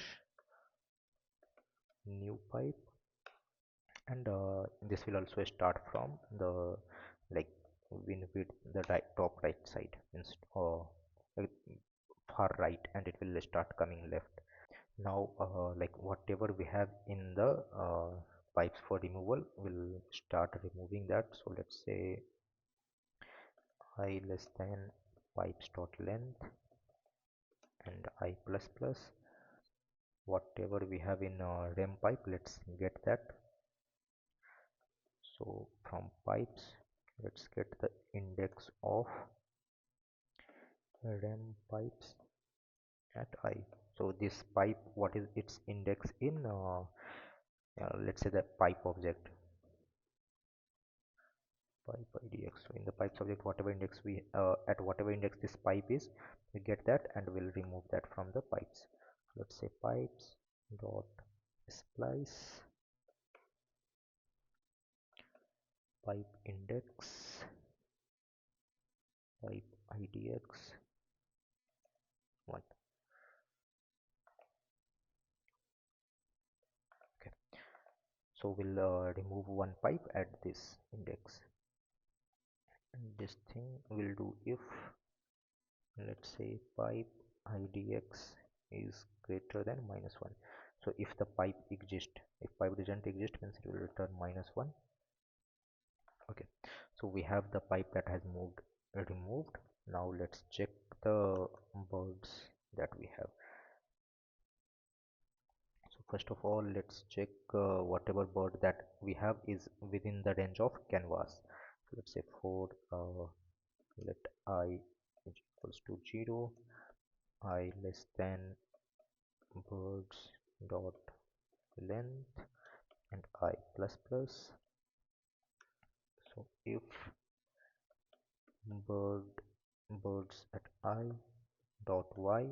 new pipe, and this will also start from the, like, win with the right, top right side, means like far right, and it will start coming left. Now like whatever we have in the pipes for removal, we'll start removing that. So let's say I less than pipes dot length and I plus plus, whatever we have in rem pipe, let's get that. So from pipes, let's get the index of rem pipes at I. So this pipe, what is its index in let's say the pipe object, pipe idx. So in the pipes object, whatever index we at whatever index this pipe is, we get that, and we'll remove that from the pipes. So let's say pipes dot splice pipe index pipe idx 1. Okay, so we'll remove one pipe at this index, and this thing will do if, let's say, pipe idx is greater than -1. So if the pipe exists, if pipe doesn't exist, means it will return -1. Okay, so we have the pipe that has moved removed. Now let's check the birds that we have. So first of all, let's check whatever bird that we have is within the range of canvas. So let's say for let I is equals to 0, I less than birds dot length and I plus plus. So if birds at I dot y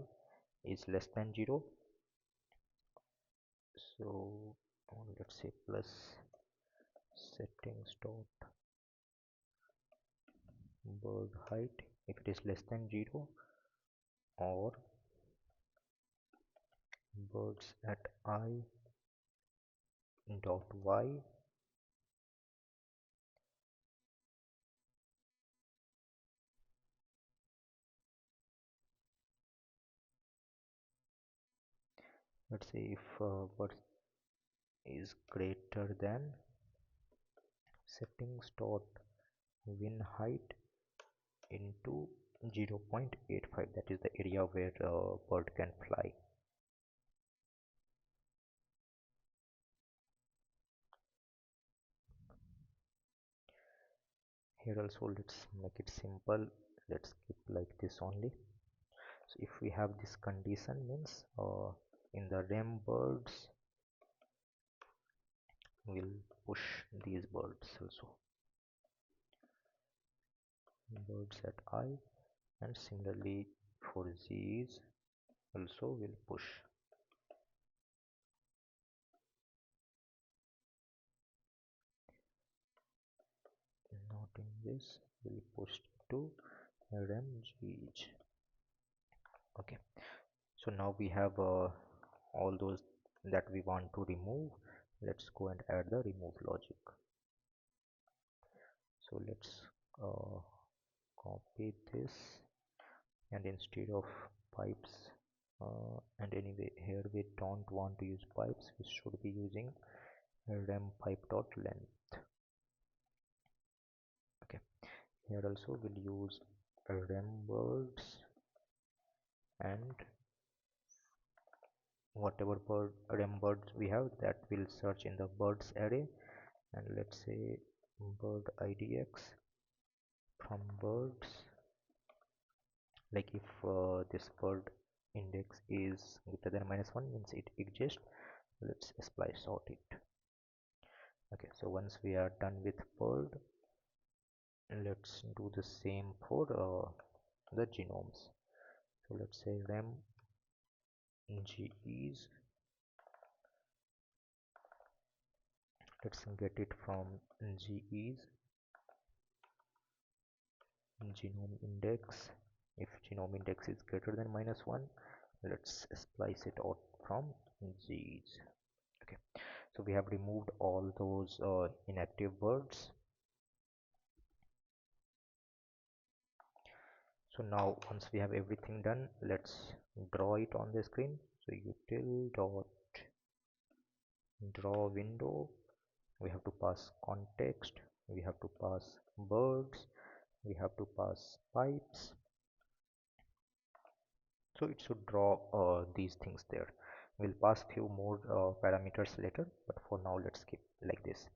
is less than 0, so let's say plus settings dot bird height if it is less than 0, or birds at I dot y let's say if bird is greater than settings dot win height into 0.85, that is the area where bird can fly. Here also let's make it simple, let's keep like this only. So if we have this condition, means in the rem birds we'll push these birds also, birds at I, and similarly for these also we'll push. this will push to rem.gh. Okay, so now we have all those that we want to remove. Let's go and add the remove logic. So let's uh, copy this, and instead of pipes, and anyway here we don't want to use pipes, we should be using rem pipe dot length. Okay, here also we'll use rem birds, and whatever rem birds we have, that will search in the birds array, and let's say bird idx from birds. Like if this bird index is greater than -1 means it exists. Let's splice out it. Okay, so once we are done with bird, let's do the same for the genomes. So let's say rem ges, let's get it from ges genome index. If genome index is greater than -1, let's splice it out from ges. Okay, so we have removed all those inactive birds. So now once we have everything done, let's draw it on the screen. So util dot draw window, we have to pass context, we have to pass birds, we have to pass pipes. So it should draw these things there. We'll pass few more parameters later, but for now let's keep like this.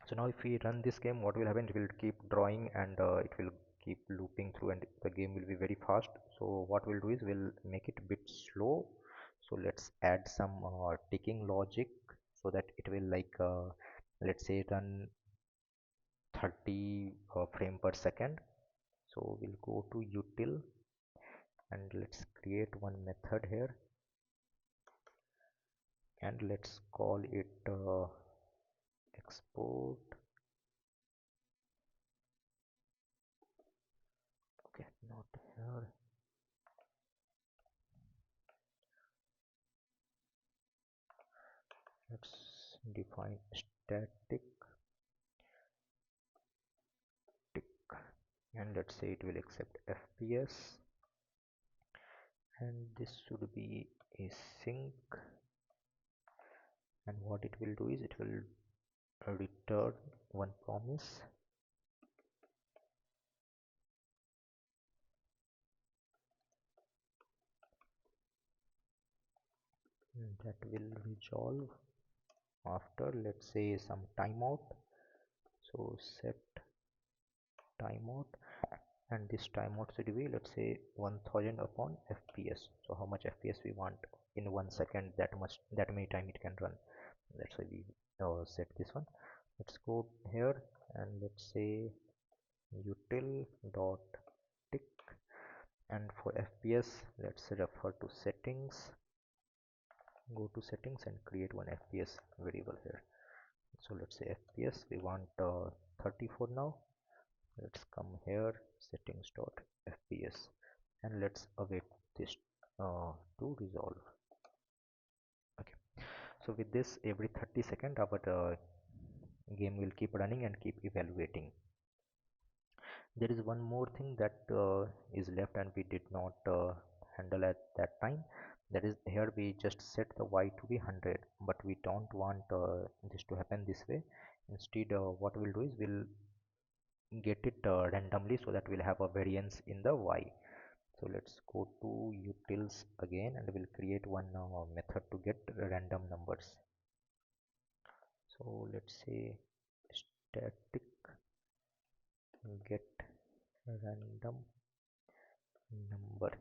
So now if we run this game, what will happen, it will keep drawing, and it will keep looping through, and the game will be very fast. So what we'll do is we'll make it a bit slow. So let's add some ticking logic, so that it will like let's say run 30 frame per second. So we'll go to util, and let's create one method here, and let's call it export. Okay, not here. Let's define static tick, and let's say it will accept fps, and this should be a sync, and what it will do is it will return one promise, that will resolve after, let's say, some timeout. So set timeout, and this timeout should be, let's say, 1000 upon fps. So how much fps we want in 1 second, that much, that many time it can run. That's why we set this one. Let's go here, and let's say util dot tick, and for fps let's refer to settings, go to settings and create one fps variable here. So let's say fps we want 30 for now. Let's come here, settings dot fps, and let's await this to resolve. Okay, so with this, every 30 seconds our game will keep running and keep evaluating. There is one more thing that is left and we did not handle at that time. That is, here we just set the y to be 100, but we don't want this to happen this way. Instead, what we'll do is we'll get it randomly, so that we'll have a variance in the y. So let's go to utils again, and we'll create one method to get random numbers. So let's say static get random number,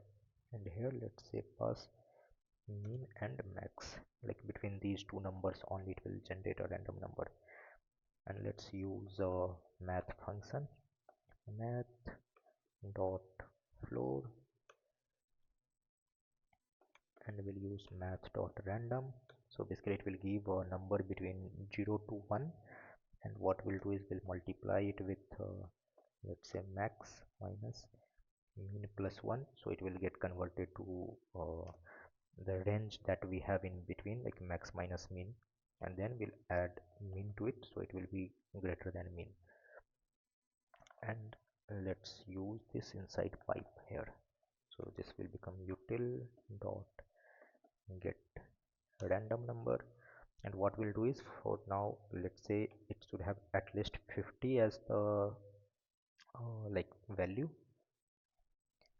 and here let's say pass mean and max, like between these two numbers only it will generate a random number. And let's use a math function, math dot floor, and we'll use math dot random. So basically it will give a number between 0 to 1, and what we'll do is we'll multiply it with let's say max minus min plus 1, so it will get converted to the range that we have in between, like max minus min, and then we'll add min to it, so it will be greater than min. And let's use this inside pipe here, so this will become util dot get random number. And what we'll do is, for now, let's say it should have at least 50 as the like value,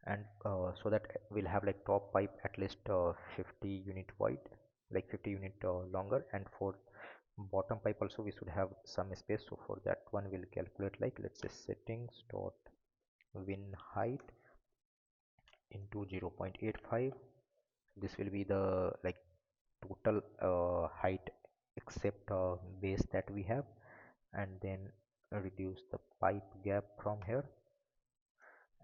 and so that we'll have like top pipe at least 50 unit wide, like 50 unit longer, and for bottom pipe also we should have some space. So for that one we'll calculate, like, let's say settings dot win height into 0.85. This will be the like total height except base that we have, and then reduce the pipe gap from here,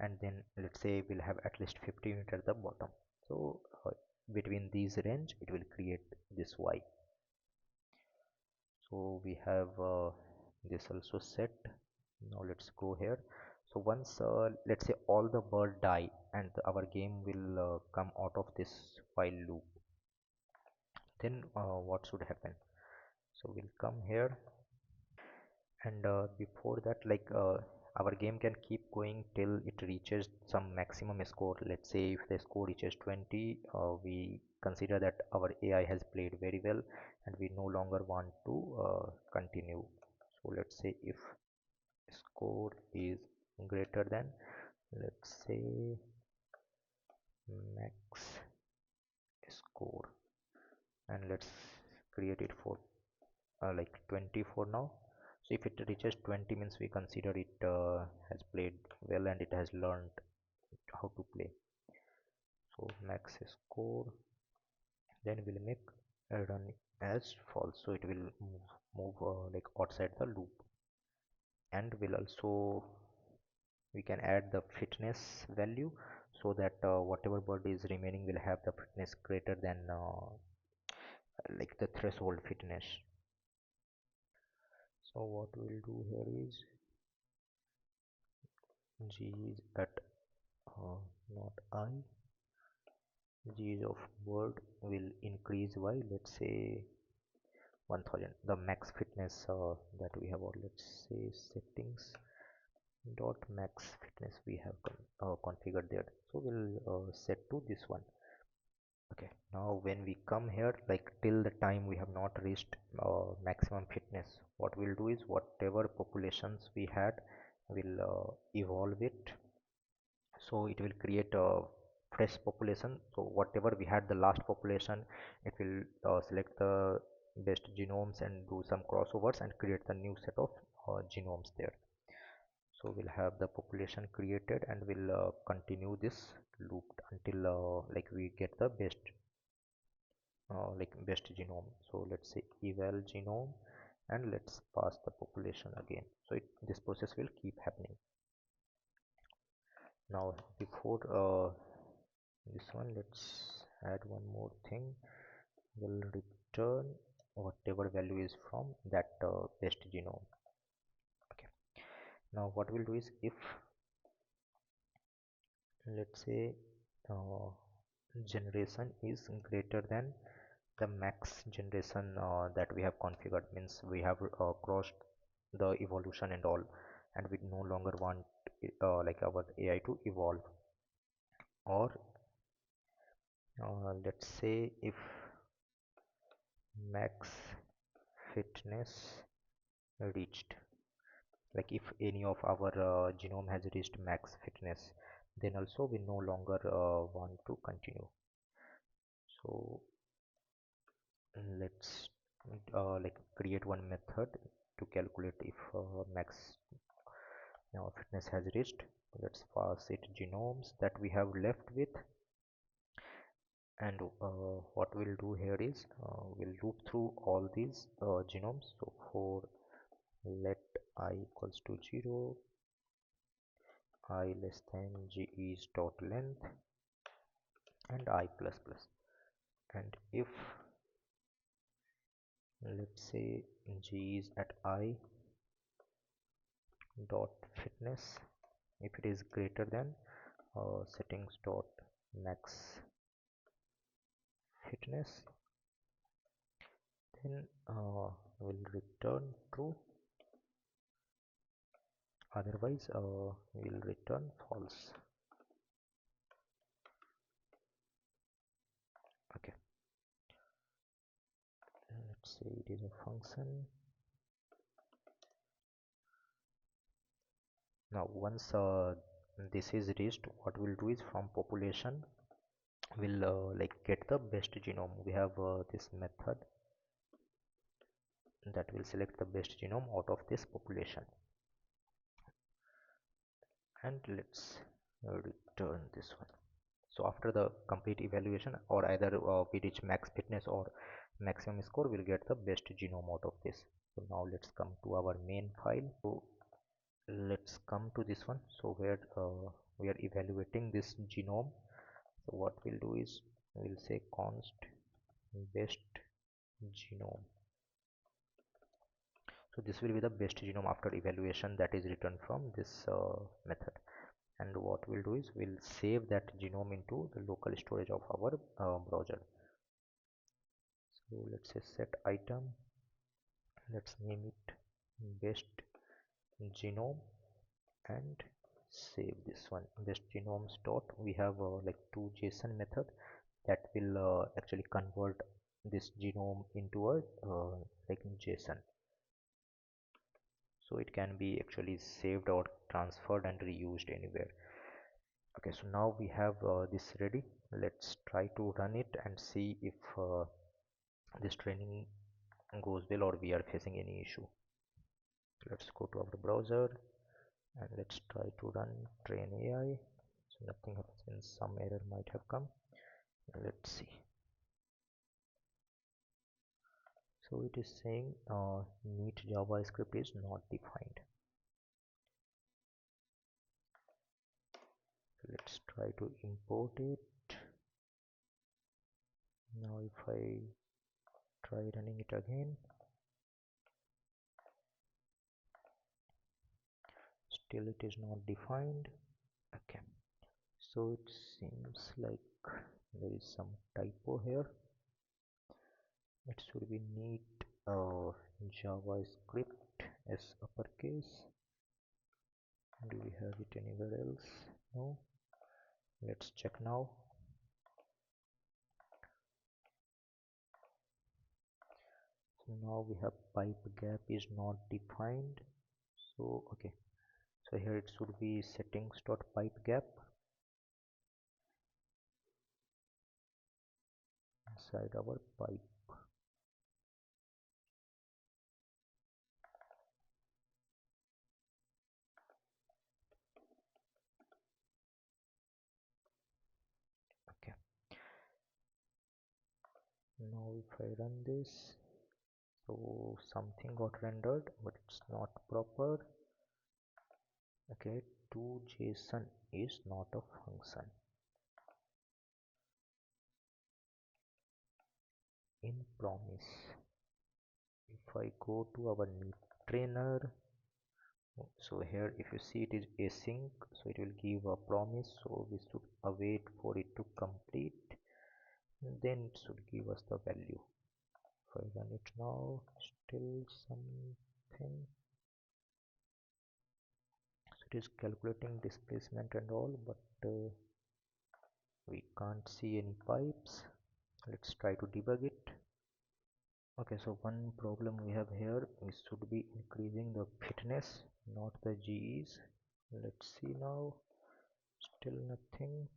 and then let's say we'll have at least 50 unit at the bottom. So between these range it will create this y. So we have this also set. Now let's go here. So once let's say all the bird die, and our game will come out of this while loop, then what should happen? So we'll come here, and before that, like, our game can keep going till it reaches some maximum score. Let's say if the score reaches 20, we consider that our AI has played very well and we no longer want to continue. So let's say if score is greater than, let's say, max score, and let's create it for like 20 for now. So if it reaches 20 means we consider it has played well and it has learned how to play. So max score, then we'll make run as false, so it will move like outside the loop. And we'll also, we can add the fitness value, so that whatever bird is remaining will have the fitness greater than like the threshold fitness. So what we'll do here is g is at not I, g is of bird will increase by, let's say, 1000, the max fitness that we have, or let's say settings dot max fitness we have configured there, so we'll set to this one. Okay, now when we come here, like till the time we have not reached maximum fitness, what we'll do is whatever populations we had, we'll evolve it, so it will create a fresh population. So whatever we had the last population, it will select the best genomes and do some crossovers and create the new set of genomes there. So we'll have the population created, and we'll continue this loop until like we get the best genome. So let's say eval genome, and let's pass the population again, so this process will keep happening. Now before this one, let's add one more thing. We'll return whatever value is from that best genome. Okay, now what we'll do is, if let's say uh, generation is greater than the max generation that we have configured, means we have crossed the evolution and all, and we no longer want like our AI to evolve, or let's say if max fitness reached, like if any of our genome has reached max fitness, then also we no longer want to continue. So let's like create one method to calculate if max fitness has reached. Let's pass it genomes that we have left with, and what we'll do here is we'll loop through all these genomes. So for let I equals to 0, I less than g is dot length, and I plus plus. And if let's say g is at I, dot fitness. If it is greater than settings dot max fitness, then will return true, otherwise will return false. Okay, let's say it is a function. Now once this is reached, what we'll do is from population we'll like get the best genome. We have this method that will select the best genome out of this population, and let's return this one. So after the complete evaluation, or either we reach max fitness or maximum score, we'll get the best genome out of this. So now let's come to our main file. So let's come to this one, so where we are evaluating this genome. So what we'll do is we'll say const best genome. So this will be the best genome after evaluation that is written from this method. And what we'll do is we'll save that genome into the local storage of our browser. So let's say set item, let's name it best genome, and save this one best genomes dot. We have like two JSON method that will actually convert this genome into a like JSON, so it can be actually saved or transferred and reused anywhere. Okay, so now we have this ready. Let's try to run it and see if this training goes well or we are facing any issue. Let's go to our browser and let's try to run train AI. So nothing happens, and some error might have come. Let's see. So it is saying NEAT-JavaScript is not defined. Let's try to import it. Now if I try running it again, still it is not defined. Okay, so it seems like there is some typo here. It should be neat JavaScript as uppercase. Do we have it anywhere else? No. Let's check now. So now we have pipe gap is not defined. So okay, so here it should be settings dot pipe gap inside our pipe. Okay, now if I run this, so something got rendered but it's not proper. Okay, to JSON is not a function. In promise, if I go to our new trainer, so here if you see it is async, so it will give a promise, so we should await for it to complete, then it should give us the value. If I run it now, still something, so it is calculating displacement and all, but we can't see any pipes. Let's try to debug it. Okay, so one problem we have here, we should be increasing the fitness, not the GEs. Let's see now, still nothing.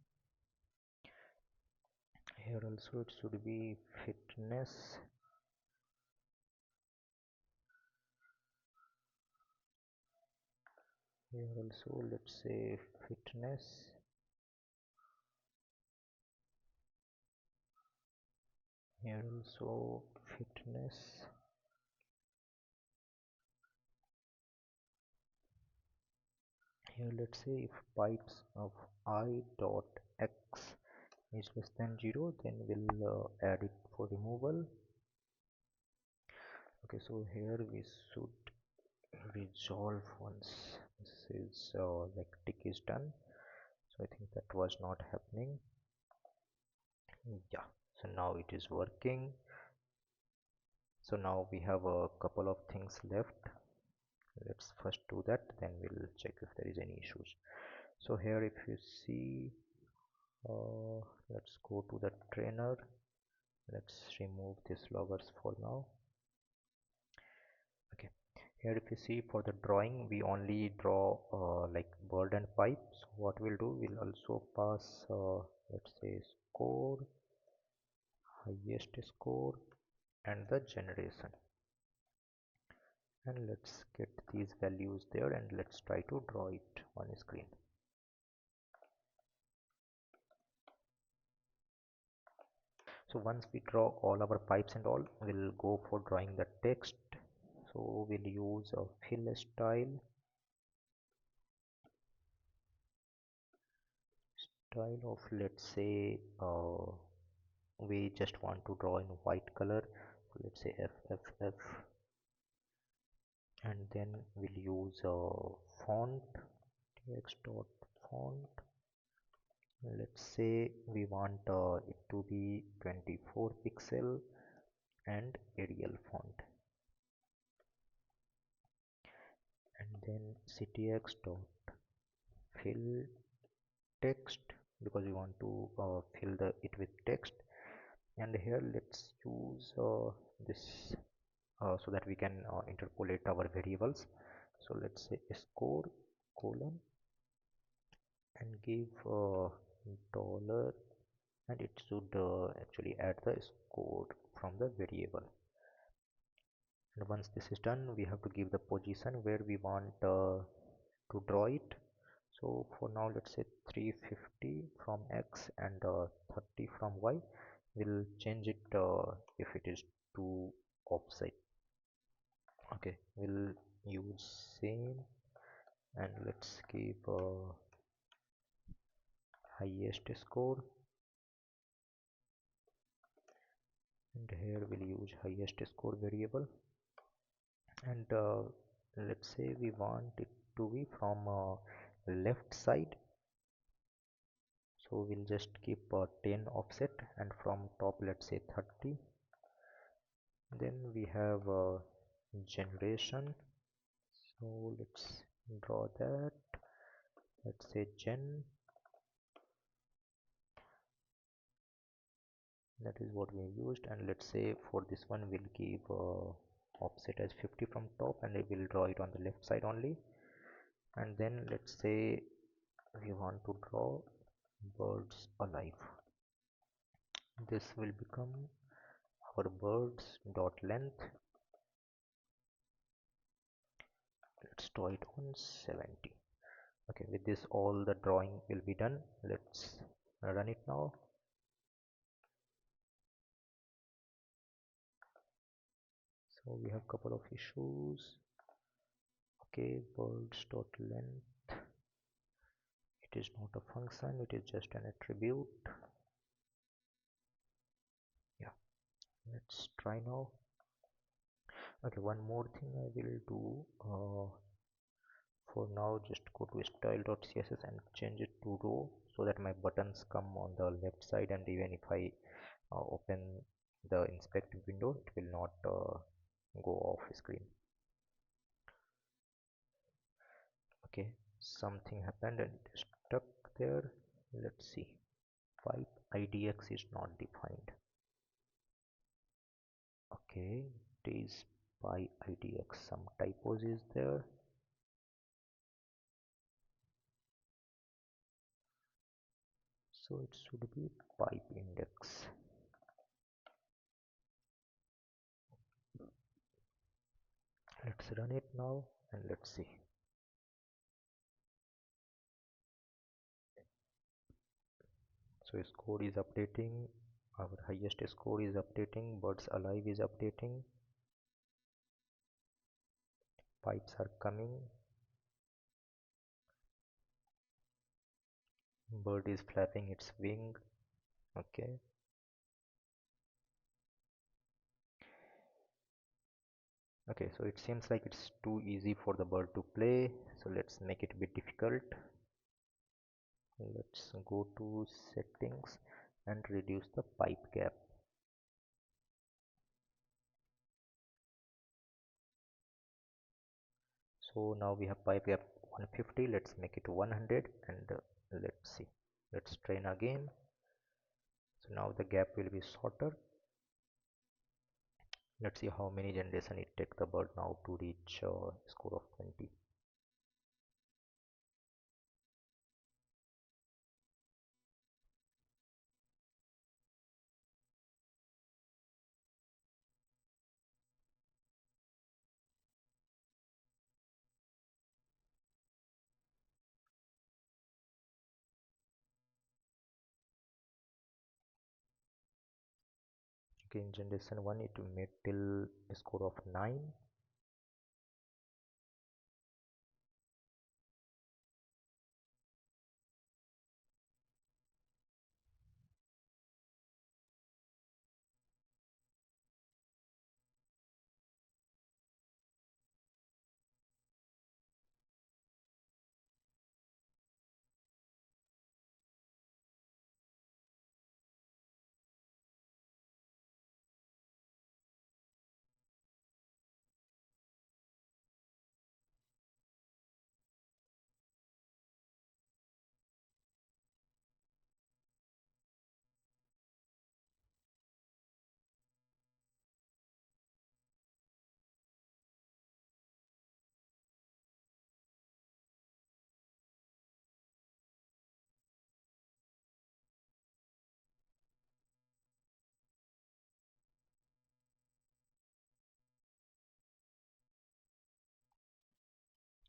Here also it should be fitness. Here also let's say fitness. Here also fitness. Here let's say if pipes of I dot x is less than 0, then we'll add it for removal. Okay, so here we should resolve once. this is like tick is done, so I think that was not happening. Yeah, so now it is working. So now we have a couple of things left. Let's first do that, then we'll check if there is any issues. So here if you see, let's go to the trainer. Let's remove this loggers for now. Okay, here if you see, for the drawing we only draw like bird and pipe. So what we'll do, we'll also pass let's say score, highest score, and the generation, and let's get these values there and let's try to draw it on screen. So once we draw all our pipes and all, we'll go for drawing the text. So we'll use a fill style of, let's say we just want to draw in white color, so let's say FFF, and then we'll use a font, text dot font. Let's say we want it to be 24 pixel and Arial font, and then ctx dot fill text, because we want to fill it with text. And here let's use this so that we can interpolate our variables. So let's say score colon and give dollar, and it should actually add the score from the variable. And once this is done, we have to give the position where we want to draw it. So for now, let's say 350 from X and 30 from Y. We'll change it if it is to offset. Okay, we'll use same, and let's give highest score, and here we'll use highest score variable, and let's say we want it to be from left side. So we'll just keep 10 offset, and from top let's say 30. Then we have generation, so let's draw that. Let's say gen, that is what we used, and let's say for this one we'll give offset as 50 from top, and we will draw it on the left side only. And then let's say we want to draw birds alive. This will become our birds dot length. Let's draw it on 70. Okay, with this all the drawing will be done. Let's run it now. So we have couple of issues. Okay, birds dot length, it is not a function, it is just an attribute. Yeah, let's try now. Okay, one more thing I will do. For now, just go to style.css and change it to row, so that my buttons come on the left side, and even if I open the inspect window, it will not go off screen. Okay, something happened and it is stuck there. Let's see. Pipe idx is not defined. Okay, it is by idx, some typos is there. So it should be pipe index. Let's run it now and let's see. So score is updating, our highest score is updating, birds alive is updating, pipes are coming, bird is flapping its wing. Okay, Okay, so it seems like it's too easy for the bird to play, so let's make it a bit difficult. Let's go to settings and reduce the pipe gap. So now we have pipe gap 150. Let's make it 100 and let's see. Let's train again. So now the gap will be shorter. Let's see how many generation it take the bird now to reach score of 20. Okay, in generation 1 it made till a score of 9.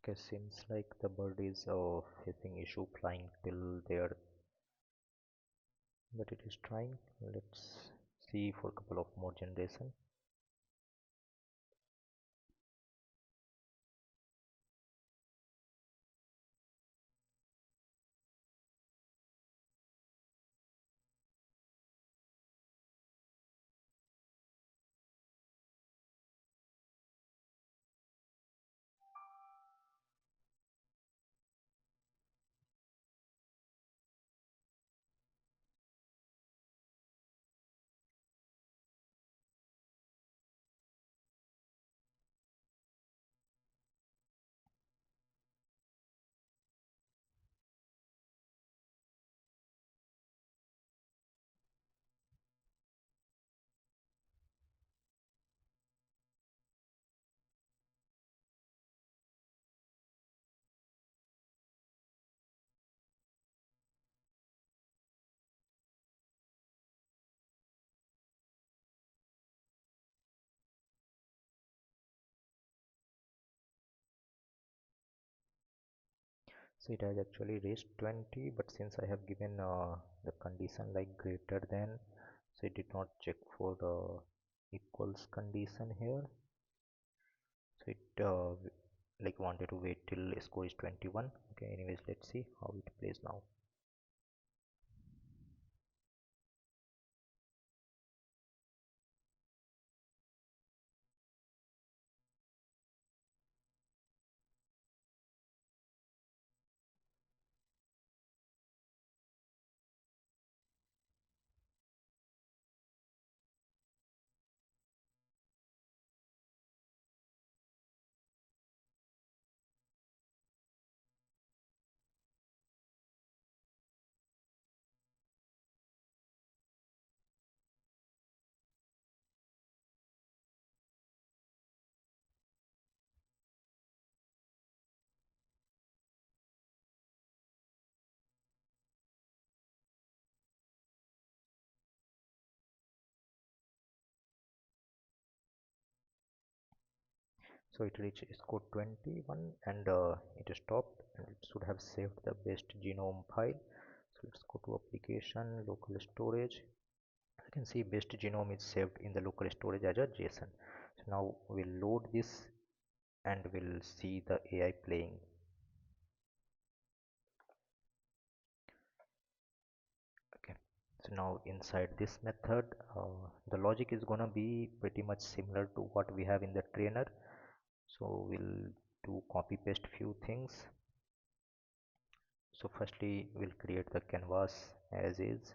Okay, seems like the bird is facing issue flying till there, but it is trying. Let's see for a couple of more generation. So it has actually reached 20, but since I have given the condition like greater than, so it did not check for the equals condition here. So it like wanted to wait till score is 21. Okay, anyways, let's see how it plays now. So it reached score 21 and it stopped, and it should have saved the best genome file. So let's go to application, local storage. You can see best genome is saved in the local storage as a JSON. So now we'll load this and we'll see the AI playing. Okay, so now inside this method the logic is gonna be pretty much similar to what we have in the trainer. So we'll do copy paste few things. So firstly we'll create the canvas as is.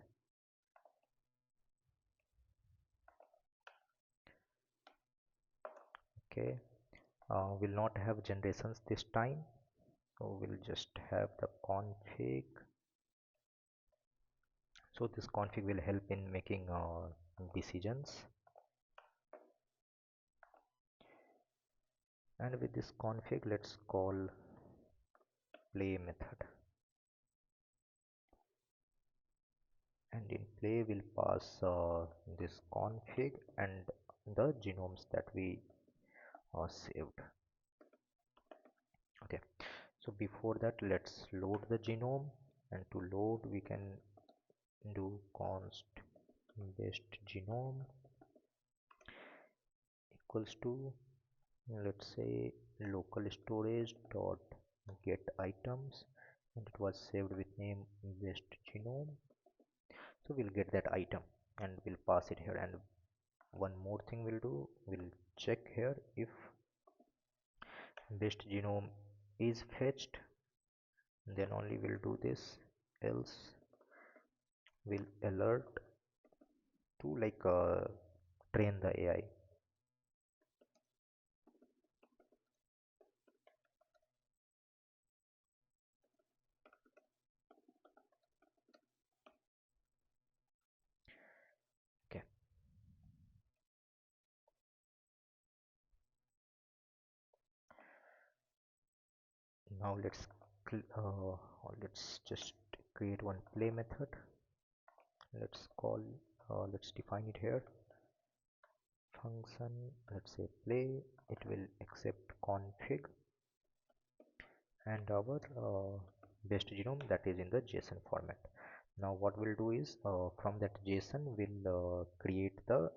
Okay, we'll not have generations this time, so we'll just have the config. So this config will help in making decisions, and with this config let's call play method, and in play we'll pass this config and the genomes that we saved. Okay, so before that let's load the genome, and to load we can do const best genome equals to, let's say, local storage dot get items, and it was saved with name best genome. So we'll get that item and we'll pass it here. And one more thing we'll do, we'll check here if best genome is fetched, then only we'll do this, else we'll alert to train the AI. Okay, now let's just create one play method. Let's call let's define it here, function, let's say play. It will accept config and our best genome that is in the JSON format. Now what we'll do is from that JSON we'll create the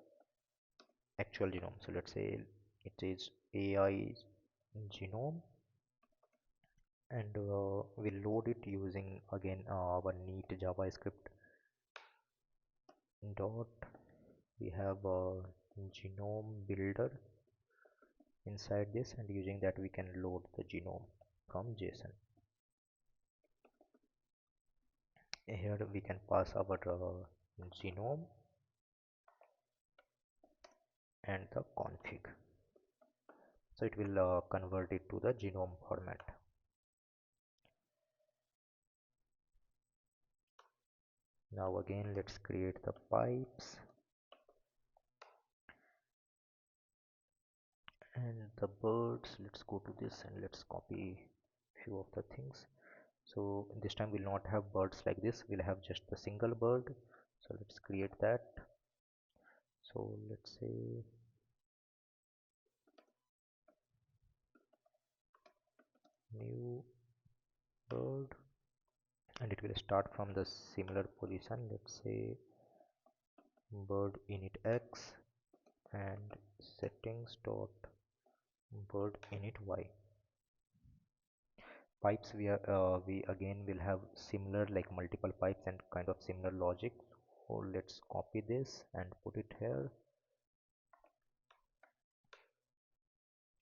actual genome. So let's say it is AI genome, and we'll load it using again our NEAT-JavaScript dot. We have a genome builder inside this, and using that we can load the genome from JSON. Here we can pass our genome and the config, so it will convert it to the genome format. Now again let's create the pipes, and the birds, let's go to this and let's copy few of the things. So this time we'll not have birds like this, we'll have just the single bird. So let's create that. So let's say new bird, and it will start from the similar position. Let's say bird init x and settings dot bird init y. Pipes, we again will have similar, like multiple pipes and kind of similar logic. So let's copy this and put it here.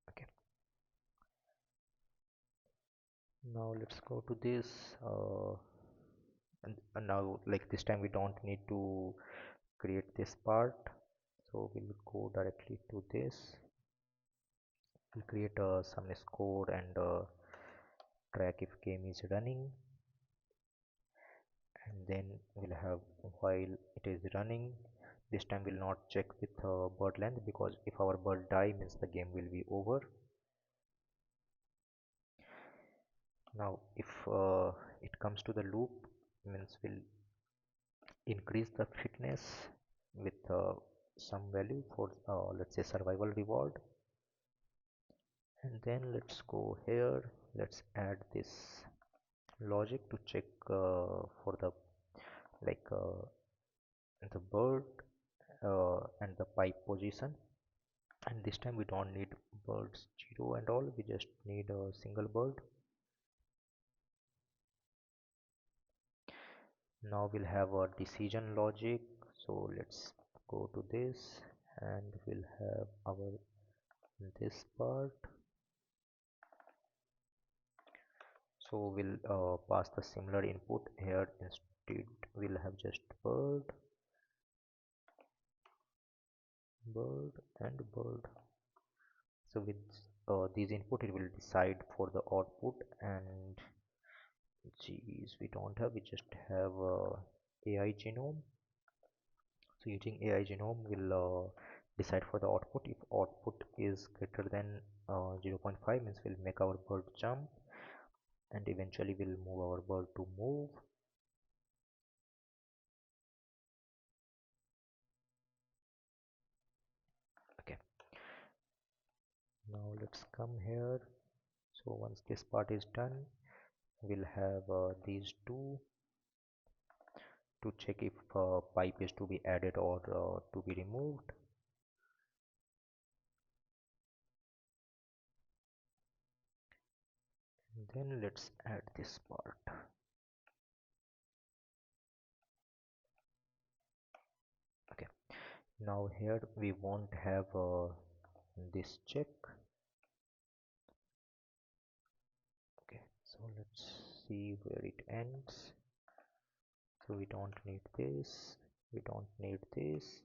Okay, now let's go to this and now like this time we don't need to create this part, so we'll go directly to this. We'll create some score and track if game is running, and then we'll have while it is running. This time we'll not check with bird length, because if our bird die means the game will be over. Now if it comes to the loop, means we'll increase the fitness with some value for let's say survival reward, and then let's go here, let's add this logic to check for the like the bird and the pipe position. And this time we don't need birds 0 and all, we just need a single bird. Now we'll have a decision logic, so let's go to this and we'll have our this part. So we'll pass the similar input here. Instead we'll have just bird, bird and bird. So with these input it will decide for the output. And geez, we don't have, we just have AI genome. So using AI genome will decide for the output. If output is greater than 0.5 means we'll make our bird jump, and eventually we'll move our bird to move. Okay, now let's come here. So once this part is done, we'll have these two to check if pipe is to be added or to be removed. And then let's add this part. Okay, now here we won't have this check. Okay, so let's see where it ends. So we don't need this, we don't need this.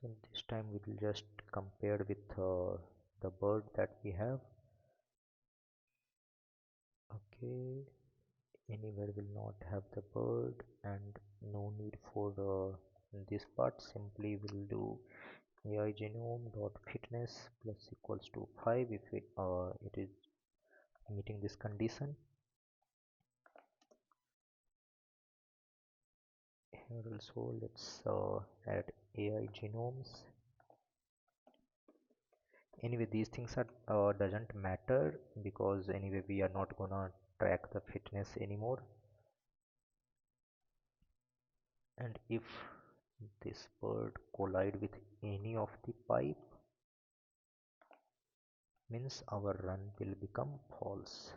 So this time we will just compare with the bird that we have. Okay, anywhere will not have the bird, and no need for this part. Simply we'll do AI genome dot fitness plus equals to 5 if it is meeting this condition. Here also let's add AI genomes. Anyway, these things are doesn't matter, because anyway we are not gonna track the fitness anymore. And if this bird collide with any of the pipe, means our run will become false.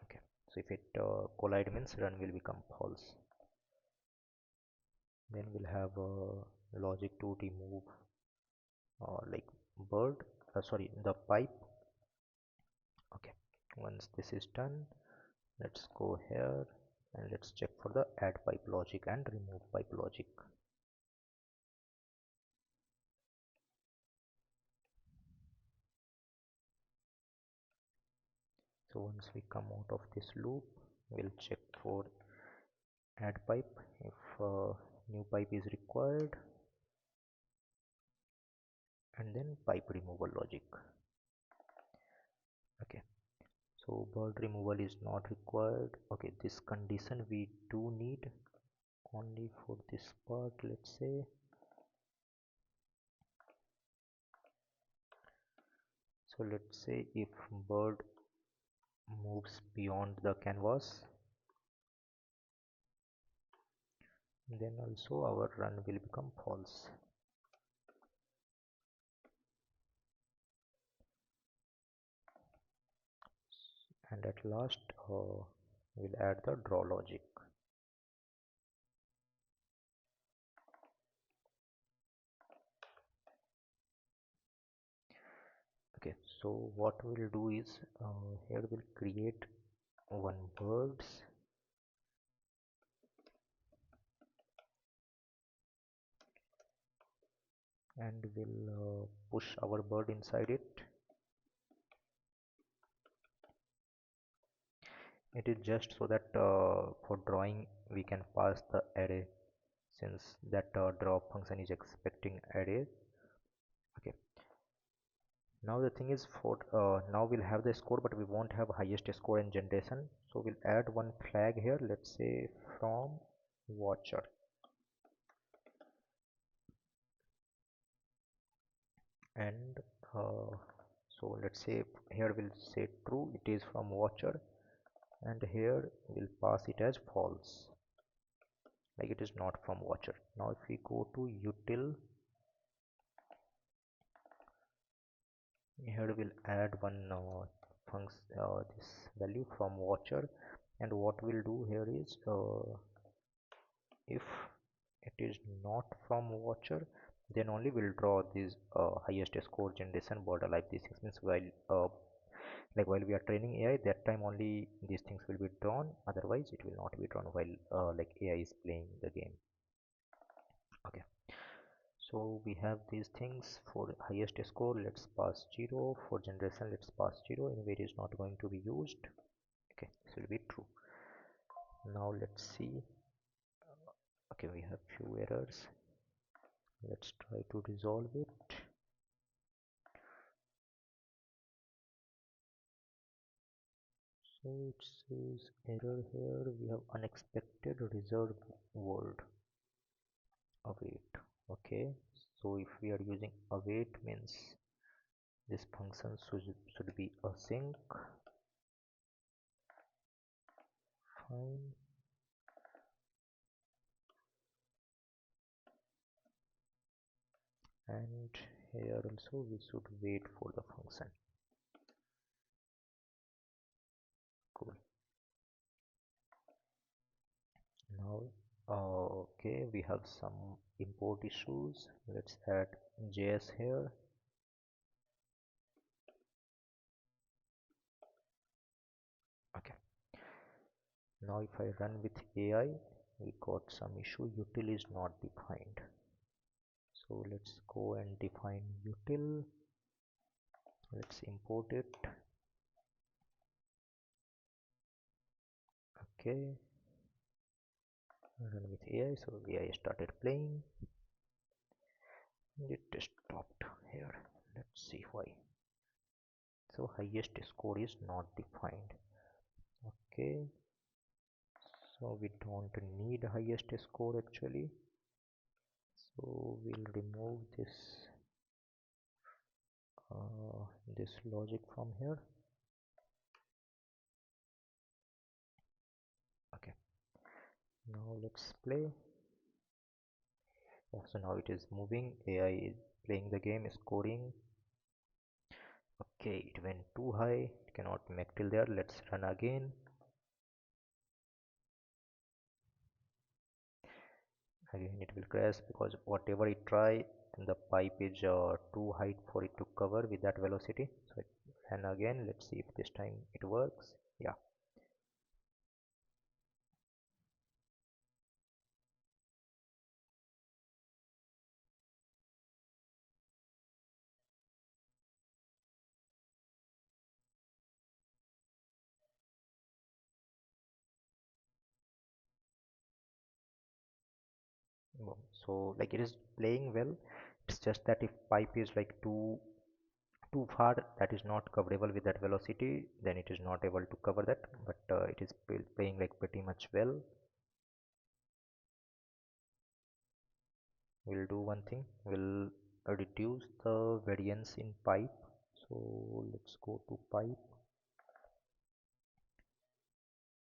Okay, so if it collide means run will become false. Then we'll have logic to remove like bird, sorry, the pipe. Okay, once this is done, let's go here and let's check for the add pipe logic and remove pipe logic. So once we come out of this loop, we'll check for add pipe if new pipe is required, and then pipe removal logic. Okay, so bird removal is not required. Okay, this condition we do need only for this part, let's say. So let's say if bird moves beyond the canvas, then also our run will become false. And at last we'll add the draw logic. Okay, so what we'll do is here we'll create one birds, and we'll push our bird inside it. It is just so that for drawing we can pass the array, since that draw function is expecting array. Okay, now the thing is, for now we'll have the score, but we won't have highest score in generation. So we'll add one flag here, let's say from watcher. And so let's say here we'll say true, it is from watcher, and here we'll pass it as false, like it is not from watcher. Now if we go to util, here we'll add one this value from watcher, and what we'll do here is if it is not from watcher, then only we'll draw this highest score generation border. Like this means while we are training AI, that time only these things will be drawn, otherwise it will not be drawn while like AI is playing the game. Okay, so we have these things. For highest score, let's pass 0. For generation, let's pass 0. Anyway, it is not going to be used. Okay, this will be true. Now let's see. Okay, we have few errors. Let's try to resolve it. So it says error here. We have unexpected reserved word await. Okay, so if we are using await, means this function should be async. Fine. And here also we should wait for the function. Cool. Now okay, we have some import issues. Let's add JS here. Okay, now if I run with AI, we got some issue. Util is not defined, so let's go and define util. Let's import it. Okay, run with AI. So AI started playing, it stopped here. Let's see why. So highest score is not defined. Okay, so we don't need highest score actually, so we'll remove this logic from here. Okay, now let's play. Yeah, so now it is moving. AI is playing the game, scoring. Okay, it went too high, it cannot make till there. Let's run again. Again it will crash because whatever it try, the pipe is too high for it to cover with that velocity. So and again, let's see if this time it works. Yeah, so like it is playing well. It's just that if pipe is like too far, that is not coverable with that velocity, then it is not able to cover that. But it is playing like pretty much well. We'll do one thing, we'll reduce the variance in pipe. So let's go to pipe,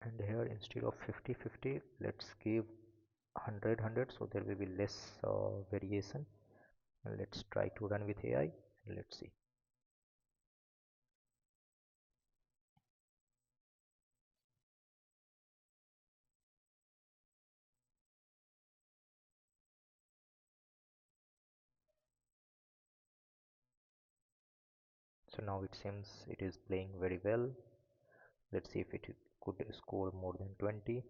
and here instead of 50-50, let's give 100-100, so there will be less variation. And let's try to run with AI. Let's see. So now it seems it is playing very well. Let's see if it could score more than 20.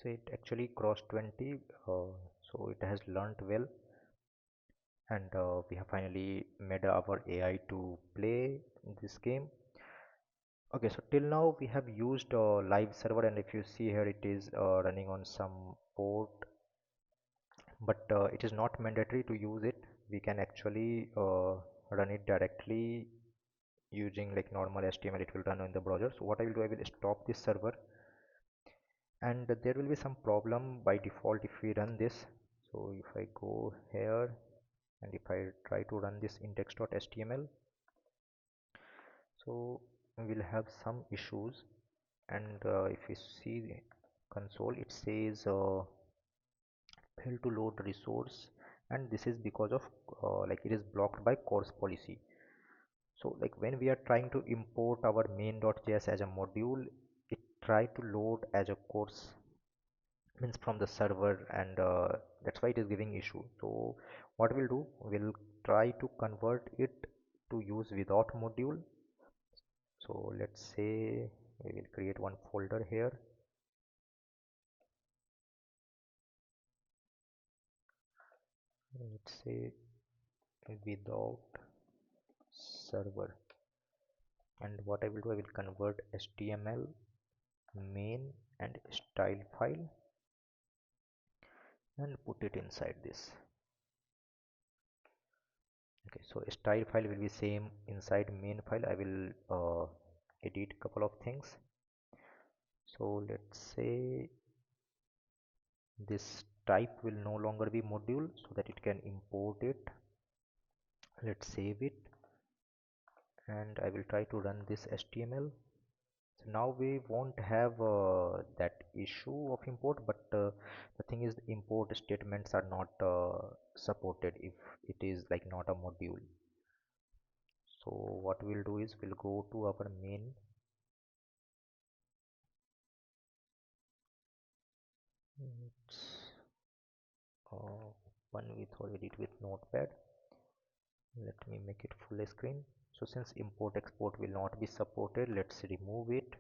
So it actually crossed 20. So it has learnt well, and we have finally made our AI to play this game. Okay, so till now we have used live server, and if you see here it is running on some port, but it is not mandatory to use it. We can actually run it directly using like normal HTML. It will run in the browser. So what I will do, I will stop this server, and there will be some problem by default if we run this. So if I go here and if I try to run this index.html, so we'll have some issues. And if you see the console, it says fail to load resource, and this is because of like it is blocked by course policy. So like when we are trying to import our main.js as a module, it try to load as a course, means from the server, and that's why it is giving issue. So what we'll do, we'll try to convert it to use without module. So let's say we will create one folder here. Let's say without server, and what I will do, I will convert HTML main and style file and put it inside this. Okay, so style file will be same inside main file. I will edit couple of things. So let's say this type will no longer be module, so that it can import it. Let's save it, and I will try to run this HTML. So now we won't have that issue of import, but the thing is, the import statements are not supported if it is like not a module. So what we'll do is we'll go to our main. It's one with or edit with notepad. Let me make it full screen. So since import export will not be supported, let's remove it.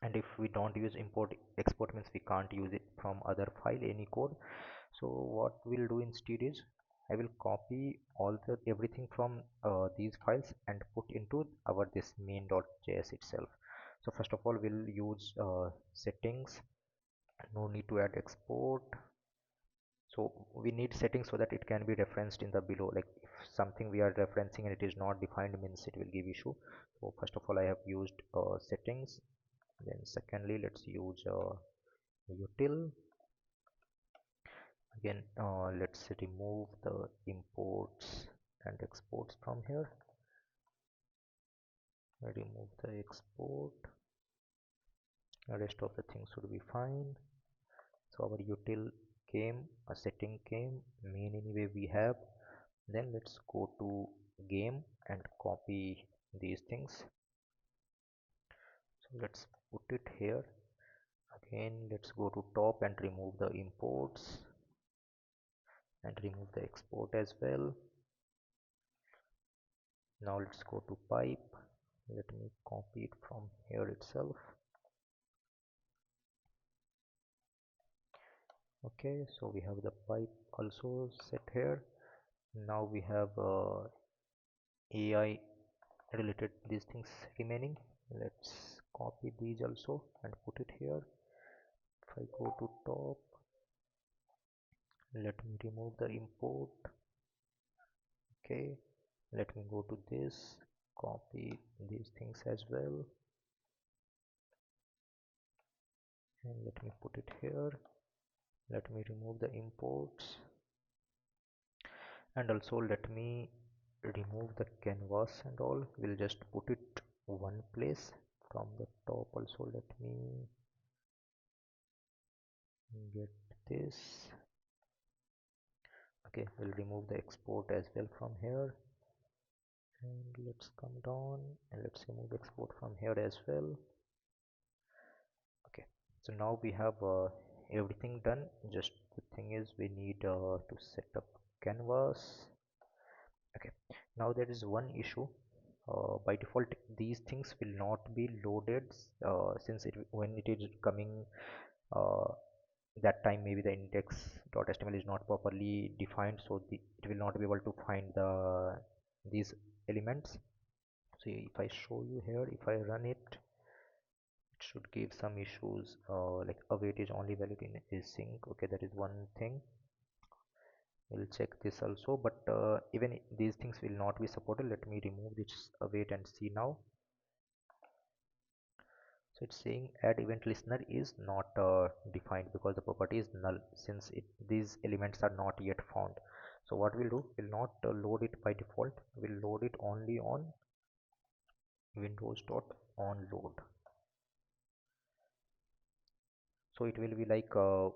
And if we don't use import export, means we can't use it from other file any code. So what we'll do instead is I will copy all the everything from these files and put into our this main.js itself. So first of all, we'll use settings. No need to add export. So we need settings so that it can be referenced in the below. Like if something we are referencing and it is not defined, means it will give issue. So first of all, I have used settings. Then secondly, let's use util. Again, let's remove the imports and exports from here. Remove the export. The rest of the things should be fine. So our util came, a setting came, main anyway we have. Then let's go to game and copy these things. So let's put it here. Again, let's go to top and remove the imports and remove the export as well. Now let's go to pipe. Let me copy it from here itself. Okay, so we have the pipe also set here. Now we have AI related these things remaining. Let's copy these also and put it here. If I go to top, let me remove the import. Okay, let me go to this, copy these things as well, and let me put it here. Let me remove the imports, and also let me remove the canvas and all. We'll just put it one place from the top. Also let me get this. Okay, we'll remove the export as well from here, and let's come down and let's remove export from here as well. Okay, so now we have everything done. Just the thing is, we need to set up canvas. Okay, now there is one issue. By default these things will not be loaded, since when it is coming, uh, that time maybe the index.html is not properly defined, so it will not be able to find these elements. So See, if I show you here, if I run it, it should give some issues, like await is only valid in async. Okay, that is one thing. We'll check this also, but even these things will not be supported. Let me remove this await and see now. So it's saying add event listener is not defined because the property is null, since these elements are not yet found. So what we'll do, we'll not load it by default, we'll load it only on windows.onload. So it will be like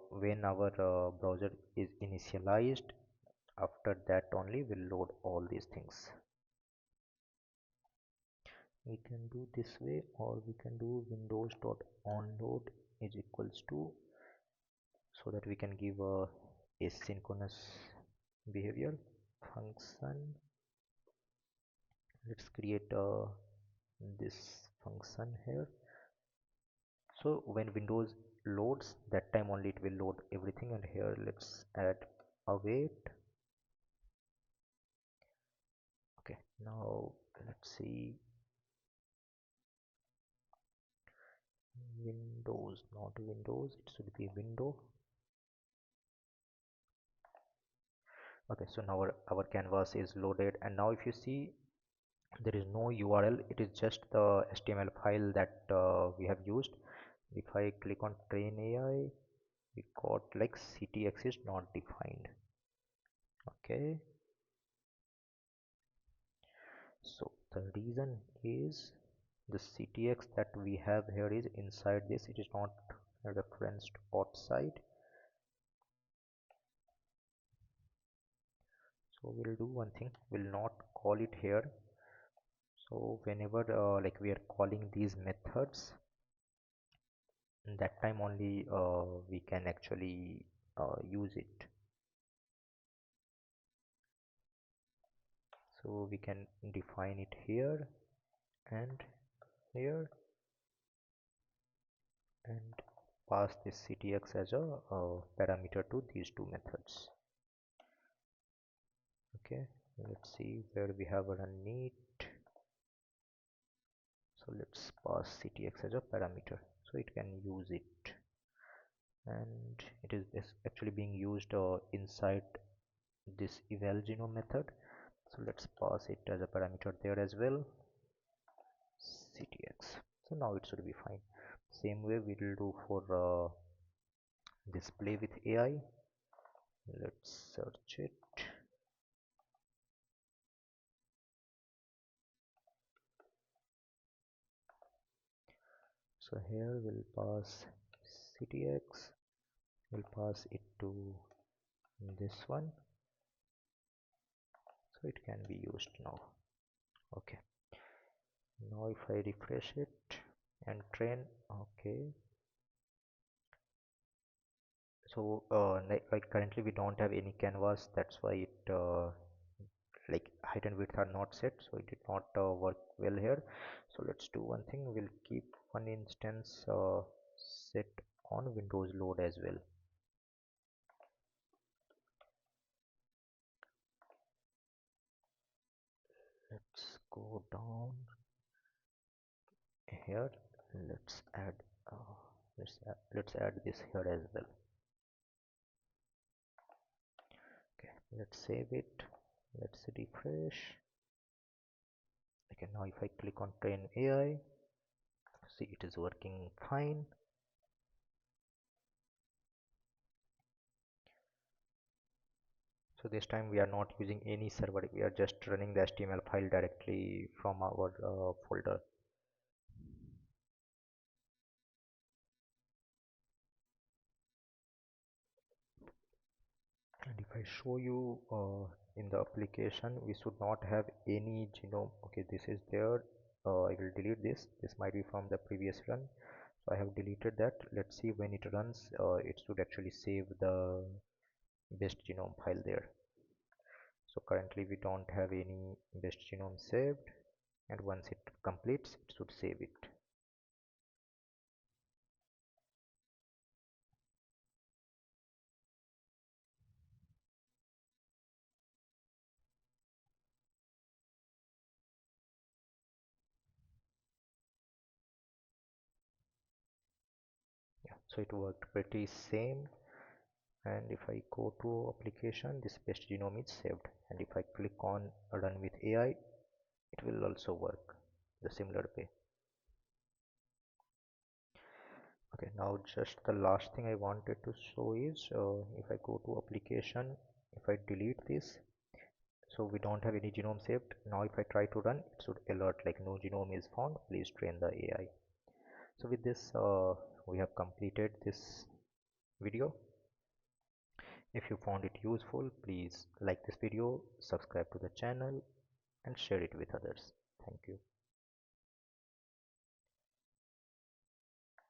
when our browser is initialized, after that only we'll load all these things. We can do this way, or we can do windows.onload is equals to, so that we can give a asynchronous behavior function. Let's create this function here. So when Windows loads, that time only it will load everything, and here let's add await. Okay, now let's see, Windows, not Windows, it should be window. Okay, so now our canvas is loaded, and now if you see, there is no URL, it is just the HTML file that we have used. If I click on train AI, we got like CTX is not defined. Okay, so the reason is the CTX that we have here is inside this, it is not referenced outside. So we'll do one thing, we'll not call it here. So whenever like we are calling these methods, that time only we can actually use it. So we can define it here and here, and pass this CTX as a parameter to these two methods. Okay, let's see where we have a neat. So let's pass CTX as a parameter so it can use it, and it is actually being used inside this eval genome method. So let's pass it as a parameter there as well, CTX. So now it should be fine. Same way we will do for display with AI. Let's search it. So here we'll pass CTX, we'll pass it to this one, so it can be used now. Okay, now if I refresh it and train, okay, so like currently we don't have any canvas, that's why it like height and width are not set, so it did not work well here. So let's do one thing, we'll keep one instance set on Windows load as well. Let's go down here, let's add let's add this here as well. Okay, let's save it, let's refresh. Okay, now if I click on train AI, see it is working fine. So this time we are not using any server, we are just running the HTML file directly from our folder. And if I show you in the application, we should not have any genome. Okay, this is there. I will delete this, this might be from the previous run, so I have deleted that. Let's see when it runs, it should actually save the best genome file there. So currently we don't have any best genome saved, and once it completes it should save it. So it worked pretty same. And if I go to application, this best genome is saved, and if I click on run with AI, it will also work the similar way. Okay, now just the last thing I wanted to show is if I go to application, if I delete this, so we don't have any genome saved. Now if I try to run, it should alert like no genome is found, please train the AI. So with this we have completed this video. If you found it useful, please like this video, subscribe to the channel and share it with others. Thank you.